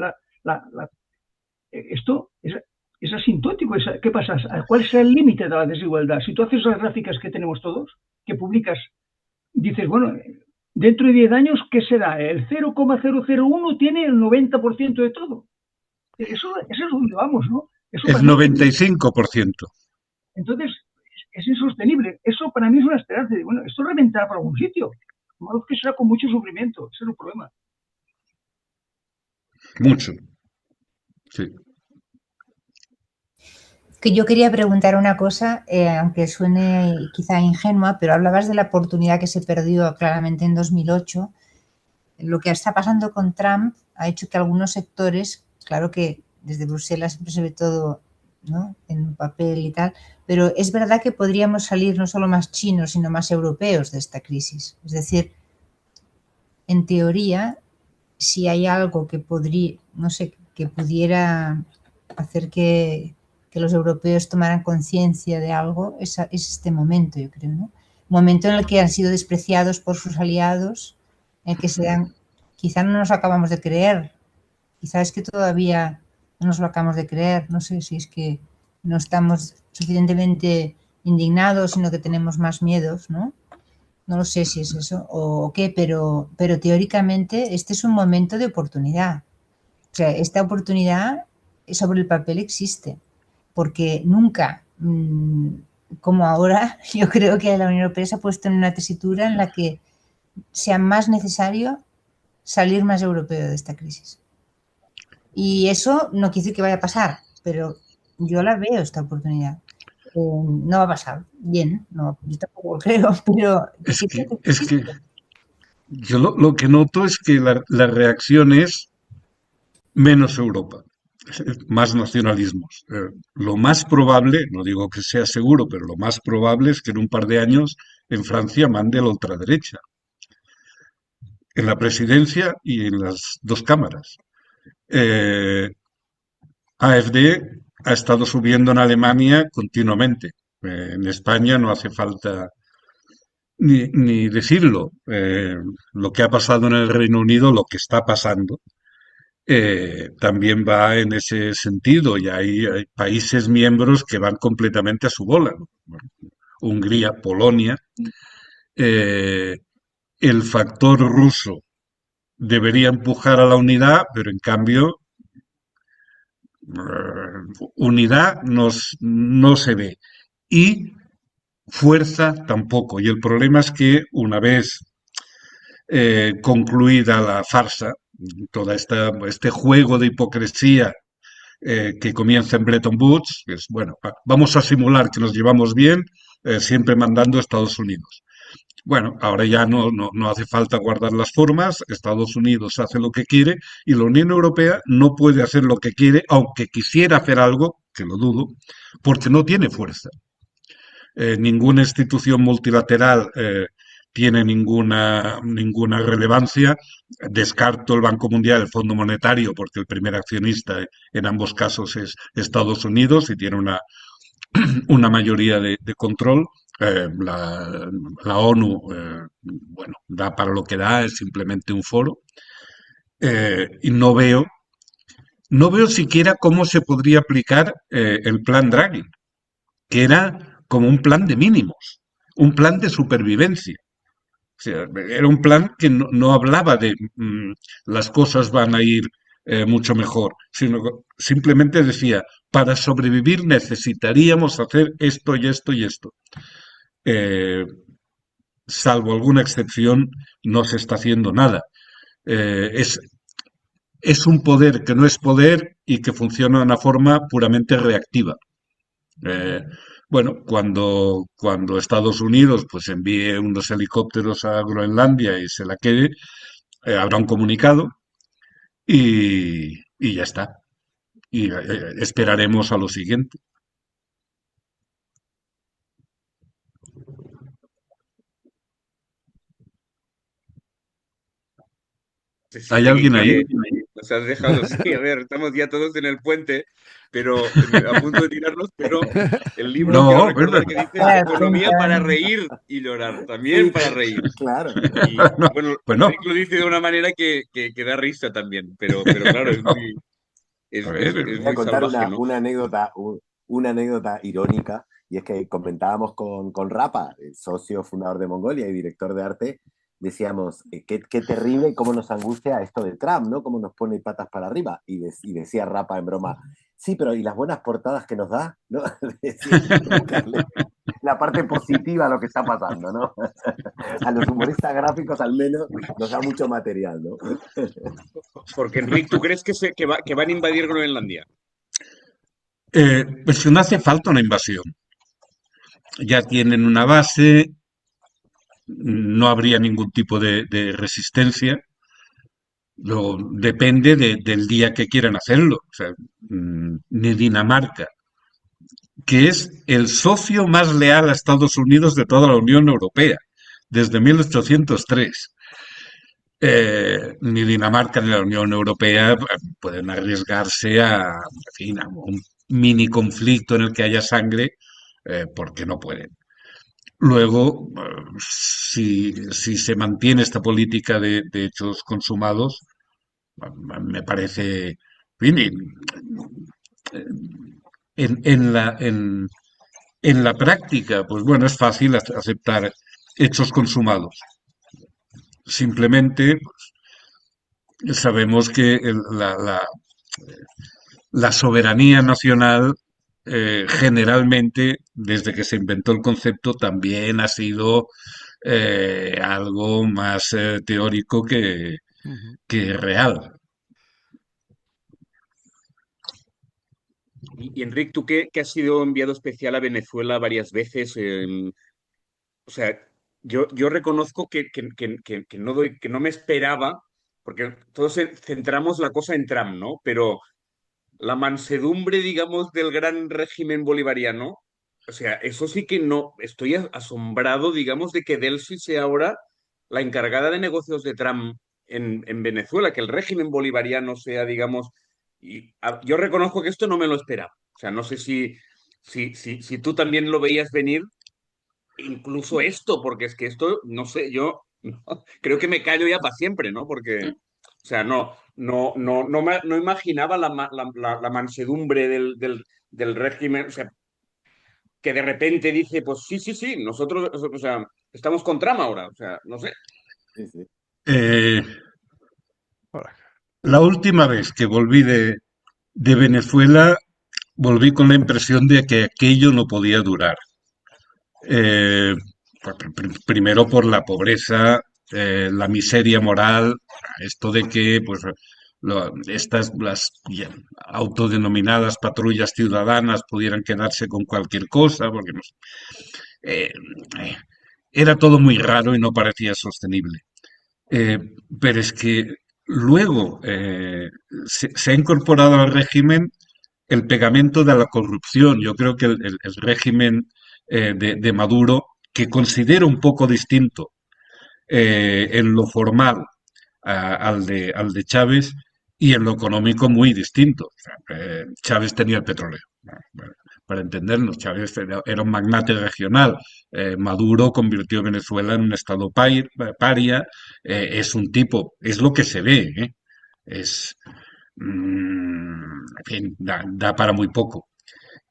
esto es asintótico. ¿Qué pasa? ¿Cuál es el límite de la desigualdad? Si tú haces las gráficas que tenemos todos, que publicas, dices, bueno, dentro de 10 años, ¿qué será? El 0,001 tiene el 90% de todo. Eso es donde vamos, ¿no? Eso el para mí, 95%. entonces, es insostenible. Eso para mí es una esperanza. Bueno, esto reventará por algún sitio. Malo que será con mucho sufrimiento. Ese es el problema. Mucho. Sí. Que yo quería preguntar una cosa, aunque suene quizá ingenua, pero hablabas de la oportunidad que se perdió claramente en 2008. Lo que está pasando con Trump ha hecho que algunos sectores, claro que desde Bruselas siempre se ve todo, ¿no?, en papel y tal, pero es verdad que podríamos salir no solo más chinos, sino más europeos de esta crisis. Es decir, en teoría, si hay algo que podría, no sé, que pudiera hacer que los europeos tomaran conciencia de algo, es este momento, yo creo, ¿no? Momento en el que han sido despreciados por sus aliados, en el que se dan, quizá no nos acabamos de creer, quizá es que todavía no nos lo acabamos de creer, no sé si es que no estamos suficientemente indignados, sino que tenemos más miedos, ¿no? No lo sé si es eso o qué, pero teóricamente este es un momento de oportunidad. O sea, esta oportunidad sobre el papel existe, porque nunca, como ahora, yo creo que la Unión Europea se ha puesto en una tesitura en la que sea más necesario salir más europeo de esta crisis. Y eso no quiere decir que vaya a pasar, pero yo la veo esta oportunidad. No va a pasar bien, no, yo tampoco lo creo, pero Es que yo lo que noto es que la reacción es menos Europa, más nacionalismos. Lo más probable, no digo que sea seguro, pero lo más probable es que en un par de años en Francia mande la ultraderecha, en la presidencia y en las dos cámaras. AfD ha estado subiendo en Alemania continuamente. En España no hace falta ni decirlo. Lo que ha pasado en el Reino Unido, lo que está pasando, también va en ese sentido y hay países miembros que van completamente a su bola, ¿no? Bueno, Hungría, Polonia. Eh, el factor ruso debería empujar a la unidad, pero en cambio unidad no se ve. Y fuerza tampoco. Y el problema es que una vez concluida la farsa, todo este juego de hipocresía que comienza en Bretton Woods, es bueno, vamos a simular que nos llevamos bien, siempre mandando a Estados Unidos. Bueno, ahora ya no hace falta guardar las formas, Estados Unidos hace lo que quiere y la Unión Europea no puede hacer lo que quiere, aunque quisiera hacer algo, que lo dudo, porque no tiene fuerza. Ninguna institución multilateral tiene ninguna relevancia. Descarto el Banco Mundial, el Fondo Monetario, porque el primer accionista en ambos casos es Estados Unidos y tiene una mayoría de control. La ONU, bueno, da para lo que da, es simplemente un foro. Y no veo siquiera cómo se podría aplicar el plan Draghi, que era como un plan de mínimos, un plan de supervivencia. O sea, era un plan que no hablaba de las cosas van a ir mucho mejor, sino que simplemente decía, para sobrevivir necesitaríamos hacer esto y esto y esto. Eh, Salvo alguna excepción, no se está haciendo nada. Es un poder que no es poder y que funciona de una forma puramente reactiva. Eh, bueno, cuando Estados Unidos pues envíe unos helicópteros a Groenlandia y se la quede, habrá un comunicado y ya está. Y esperaremos a lo siguiente. ¿Hay Necesita alguien ahí? nos has dejado, sí, a ver, estamos ya todos en el puente, pero a punto de tirarnos, pero el libro quiero No, es recordar que verdad. dice Para el puente Economía ahora para mismo. reír y llorar, también Sí, para reír. claro. Y No, bueno, bueno, Enrique lo dice de una manera que da risa también, pero claro, no, a ver, es Voy a muy contar salvaje, ¿no? una anécdota irónica, y es que comentábamos con Rapa, el socio fundador de Mongolia y director de arte, decíamos, qué terrible y cómo nos angustia esto de Trump, ¿no? Cómo nos pone patas para arriba. Y decía Rapa en broma, sí, pero ¿y las buenas portadas que nos da? ¿No? Decía, buscarle la parte positiva a lo que está pasando, ¿no? A los humoristas gráficos al menos nos da mucho material, ¿no? Porque Enrique, ¿tú crees que van a invadir Groenlandia? pues no hace falta una invasión. Ya tienen una base, no habría ningún tipo de resistencia. Luego, depende del día que quieran hacerlo. O sea, ni Dinamarca, que es el socio más leal a Estados Unidos de toda la Unión Europea, desde 1803. Ni Dinamarca ni la Unión Europea pueden arriesgarse en fin, a un mini conflicto en el que haya sangre, porque no pueden. Luego, si se mantiene esta política de hechos consumados, me parece, en fin, en la práctica, pues bueno, es fácil aceptar hechos consumados. Simplemente sabemos que la soberanía nacional, generalmente, desde que se inventó el concepto, también ha sido algo más teórico Ujú. que real. Y Enrique, tú que has sido enviado especial a Venezuela varias veces, o sea, yo reconozco que no me esperaba, porque todos centramos la cosa en Trump, ¿no? Pero la mansedumbre, digamos, del gran régimen bolivariano, o sea, eso sí que no, estoy asombrado, digamos, de que Delcy sea ahora la encargada de negocios de Trump en Venezuela, que el régimen bolivariano sea, digamos, yo reconozco que esto no me lo esperaba. O sea, no sé si tú también lo veías venir, incluso esto, porque es que esto, no sé, yo creo que me callo ya para siempre, ¿no? Porque, o sea, no imaginaba la mansedumbre del régimen, o sea, que de repente dice, pues sí, sí, sí, nosotros, o sea, estamos con trama ahora, o sea, no sé. Sí, sí. Eh, Hola. la última vez que volví de Venezuela, volví con la impresión de que aquello no podía durar. Eh, Primero por la pobreza, la miseria moral, esto de que pues las autodenominadas patrullas ciudadanas pudieran quedarse con cualquier cosa, porque no sé, eh, era todo muy raro y no parecía sostenible. Eh, pero es que luego se ha incorporado al régimen el pegamento de la corrupción. Yo creo que el régimen de Maduro, que considero un poco distinto en lo formal al de Chávez y en lo económico muy distinto. O sea, Chávez tenía el petróleo. Bueno, para entendernos, Chávez era un magnate regional. Maduro convirtió Venezuela en un estado paria. Es un tipo, es lo que se ve, ¿eh? Es, en fin, da para muy poco.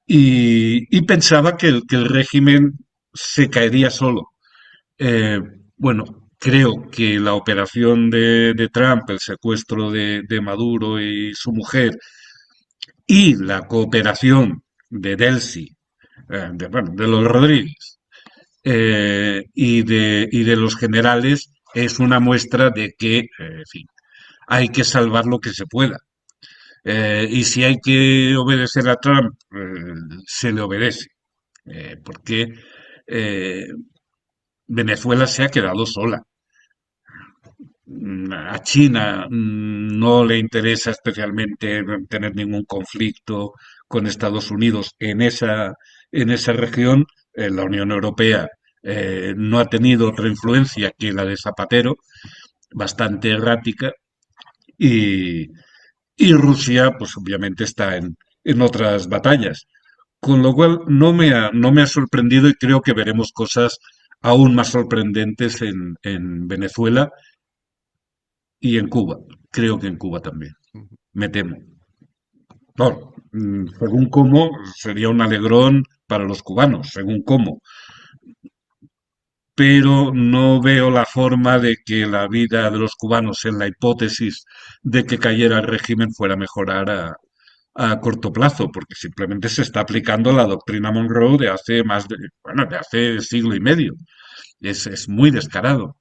Y pensaba que el régimen se caería solo. Eh, bueno, creo que la operación de Trump, el secuestro de Maduro y su mujer, y la cooperación de Delcy, bueno, de los Rodríguez, y de los generales, es una muestra de que, en fin, hay que salvar lo que se pueda. Y si hay que obedecer a Trump, se le obedece, porque eh, Venezuela se ha quedado sola. A China no le interesa especialmente tener ningún conflicto con Estados Unidos en esa región. La Unión Europea no ha tenido otra influencia que la de Zapatero, bastante errática, y, y Rusia, pues obviamente está en otras batallas. Con lo cual no me ha sorprendido y creo que veremos cosas aún más sorprendentes en Venezuela y en Cuba. Creo que en Cuba también. Me temo. Claro, según cómo, sería un alegrón para los cubanos, según cómo. Pero no veo la forma de que la vida de los cubanos, en la hipótesis de que cayera el régimen, fuera a mejorar a corto plazo, porque simplemente se está aplicando la doctrina Monroe de hace bueno, de hace siglo y medio. Es muy descarado.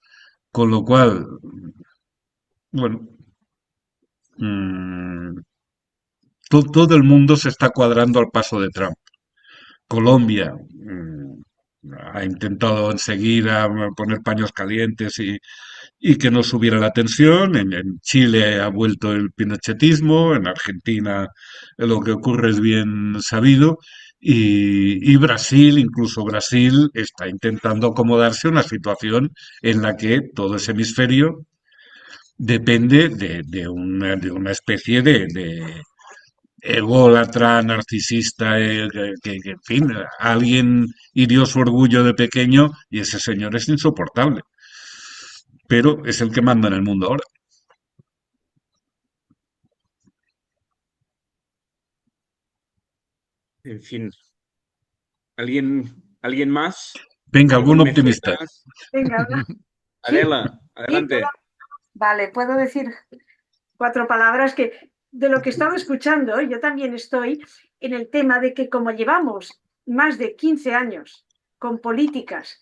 Con lo cual, bueno, mm, todo el mundo se está cuadrando al paso de Trump. Colombia ha intentado enseguida poner paños calientes y que no subiera la tensión. En Chile ha vuelto el pinochetismo, en Argentina lo que ocurre es bien sabido. Y Brasil, incluso Brasil, está intentando acomodarse a una situación en la que todo ese hemisferio depende de una especie de ególatra, narcisista, en fin, alguien hirió su orgullo de pequeño y ese señor es insoportable, pero es el que manda en el mundo ahora. En fin, ¿alguien más? Venga, algún ¿Algún optimista. mecenas? Venga, Adela, sí, adelante. vale, puedo decir 4 palabras que de lo que estaba escuchando, yo también estoy en el tema de que como llevamos más de 15 años con políticas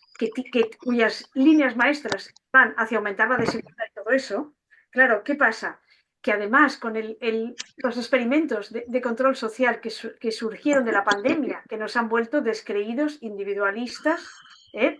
cuyas líneas maestras van hacia aumentar la desigualdad y todo eso, claro, ¿qué pasa? Que además con los experimentos de control social que surgieron de la pandemia, que nos han vuelto descreídos, individualistas,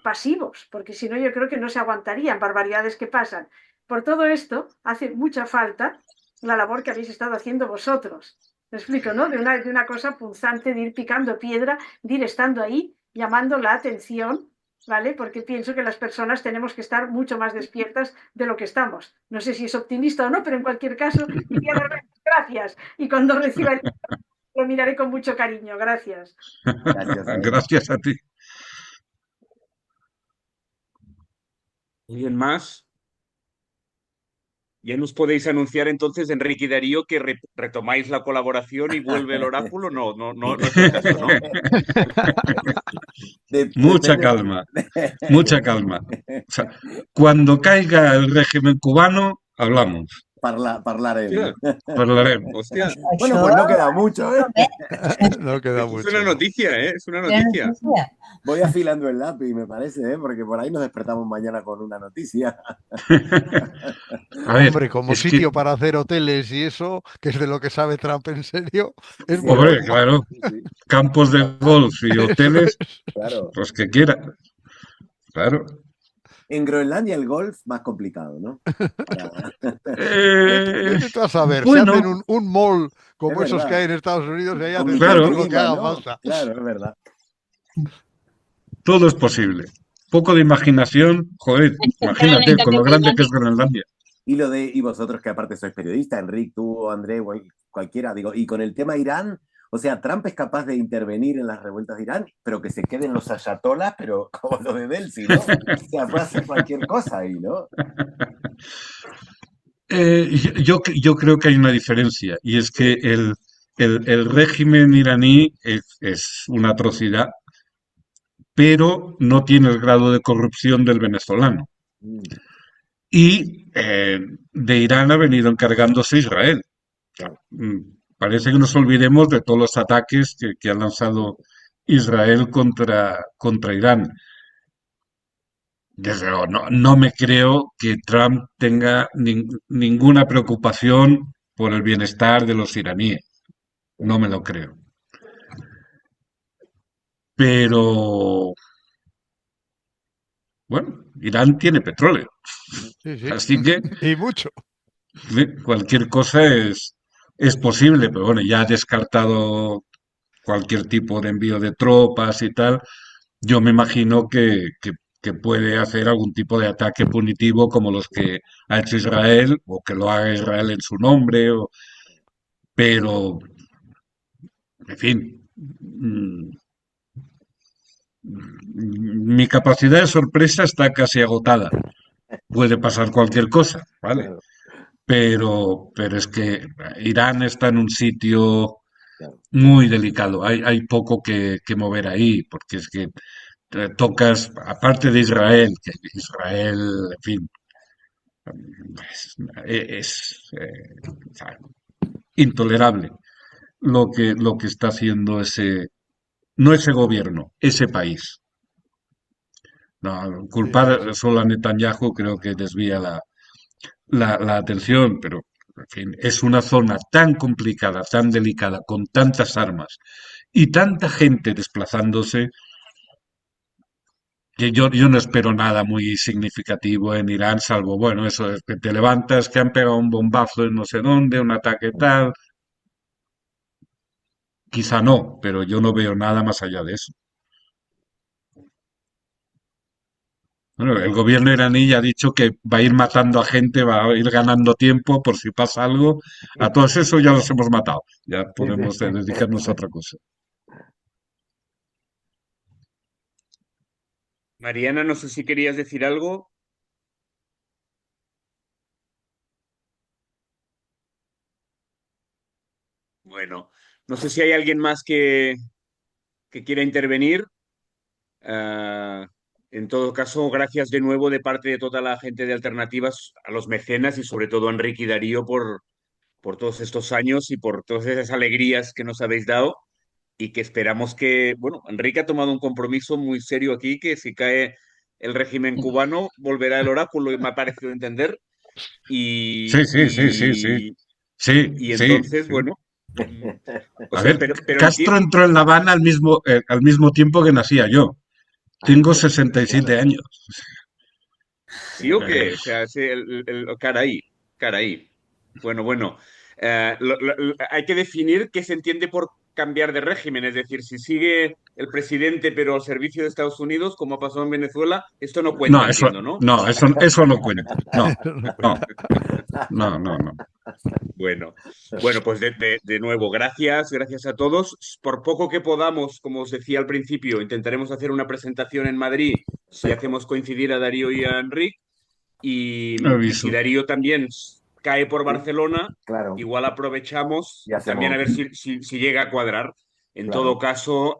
pasivos, porque si no yo creo que no se aguantarían barbaridades que pasan. Por todo esto hace mucha falta la labor que habéis estado haciendo vosotros. Me explico, ¿no? De una cosa punzante, de ir picando piedra, de ir estando ahí, llamando la atención, ¿vale? Porque pienso que las personas tenemos que estar mucho más despiertas de lo que estamos. No sé si es optimista o no, pero en cualquier caso, quería darles gracias. Y cuando reciba el lo miraré con mucho cariño. Gracias. Gracias a ti. ¿Alguien más? Ya nos podéis anunciar entonces, Enrique y Darío, que retomáis la colaboración y vuelve el oráculo. No es el caso, ¿no? Mucha calma, mucha calma. O sea, cuando caiga el régimen cubano, hablamos. Parlaremos. Hablaremos. Hostia. Bueno, pues no queda mucho, ¿eh? No queda mucho. Es una noticia, ¿eh? Es una noticia. Voy afilando el lápiz, me parece, ¿eh? Porque por ahí nos despertamos mañana con una noticia. A ver, Hombre, como es que- sitio para hacer hoteles y eso, que es de lo que sabe Trump en serio, es muy Hombre, bueno. claro, Sí, campos de golf y Eso hoteles, claro. los que quiera. Claro. En Groenlandia el golf más complicado, ¿no? Para- Vete a saber, se Bueno, hacen un mall como Es esos que verdad. hay en Estados Unidos y ahí Con hacen microclima, todo lo que haga ¿no? falta. Claro, es verdad. todo es posible. Poco de imaginación, joder, imagínate con lo grande que es Groenlandia. Y vosotros que aparte sois periodistas, Enrique, tú, Andrés, cualquiera, digo, y con el tema Irán, o sea, Trump es capaz de intervenir en las revueltas de Irán, pero que se queden los ayatolás, pero como lo de Delsi, ¿no? O sea, puede hacer cualquier cosa ahí, ¿no? Yo creo que hay una diferencia y es que el régimen iraní es una atrocidad, pero no tiene el grado de corrupción del venezolano. Mm, Y de Irán ha venido encargándose Israel. claro. Parece que nos olvidemos de todos los ataques que ha lanzado Israel contra Irán. Desde luego, no me creo que Trump tenga ninguna preocupación por el bienestar de los iraníes. No me lo creo. Pero, bueno, Irán tiene petróleo. Sí, sí. Así que Y mucho. cualquier cosa es posible. Pero bueno, ya ha descartado cualquier tipo de envío de tropas y tal. Yo me imagino que puede hacer algún tipo de ataque punitivo como los que ha hecho Israel o que lo haga Israel en su nombre, pero, en fin, mm, mi capacidad de sorpresa está casi agotada. Puede pasar cualquier cosa, ¿vale? Claro, Pero es que Irán está en un sitio claro. muy delicado. Hay poco que mover ahí, porque es que tocas, aparte de Israel, que Israel, en fin, o sea, intolerable lo que está haciendo no ese gobierno, ese país. No, Sí, culpar sí, sí. solo a Netanyahu creo que desvía la atención, pero en fin, es una zona tan complicada, tan delicada, con tantas armas y tanta gente desplazándose que yo no espero nada muy significativo en Irán, salvo, bueno, eso es que te levantas, que han pegado un bombazo en no sé dónde, un ataque tal, quizá no, pero yo no veo nada más allá de eso. Bueno, el gobierno iraní ya ha dicho que va a ir matando a gente, va a ir ganando tiempo por si pasa algo. A todos esos ya los hemos matado. Ya Sí, podemos sí. dedicarnos a otra cosa. Mariana, no sé si querías decir algo. Bueno, no sé si hay alguien más que quiera intervenir. Ah, en todo caso, gracias de nuevo de parte de toda la gente de Alternativas, a los mecenas y sobre todo a Enrique y Darío por todos estos años y por todas esas alegrías que nos habéis dado y que esperamos que, bueno, Enrique ha tomado un compromiso muy serio aquí, que si cae el régimen cubano, volverá el oráculo, y me ha parecido entender. Sí, Y, sí, sí, sí, sí. y, Sí, y sí, entonces, sí. bueno, o A sea, ver, pero Castro entró en La Habana al mismo tiempo que nacía yo. Ah, Tengo claro. 67 años. ¿sí o Eh, qué? O sea, sí, caray, caray. Bueno, bueno. Hay que definir qué se entiende por cambiar de régimen. Es decir, si sigue el presidente pero al servicio de Estados Unidos, como ha pasado en Venezuela, esto no no, cuenta, eso entiendo, ¿no? no, eso no cuenta. No, No no, cuenta. no, no, no. Bueno, bueno, pues de nuevo, gracias a todos. Por poco que podamos, como os decía al principio, intentaremos hacer una presentación en Madrid si hacemos coincidir a Darío y a Enrique. Y si Aviso. Darío también cae por Barcelona, Claro, igual aprovechamos y también a hacemos, ver si llega a cuadrar. En todo claro. caso,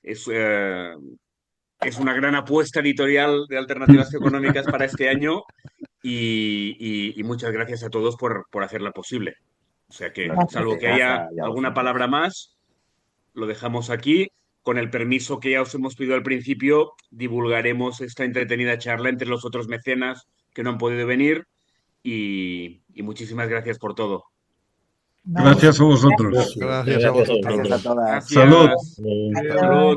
es, es una gran apuesta editorial de alternativas económicas para este año y muchas gracias a todos por hacerla posible. O sea que, Gracias salvo de que haya casa y a alguna vosotros. palabra más, lo dejamos aquí. Con el permiso que ya os hemos pedido al principio, divulgaremos esta entretenida charla entre los otros mecenas que no han podido venir y muchísimas gracias por todo. Vale, Gracias a vosotros. gracias. Gracias a Gracias a vosotros. todas. Salud. Gracias. Adiós. Salud.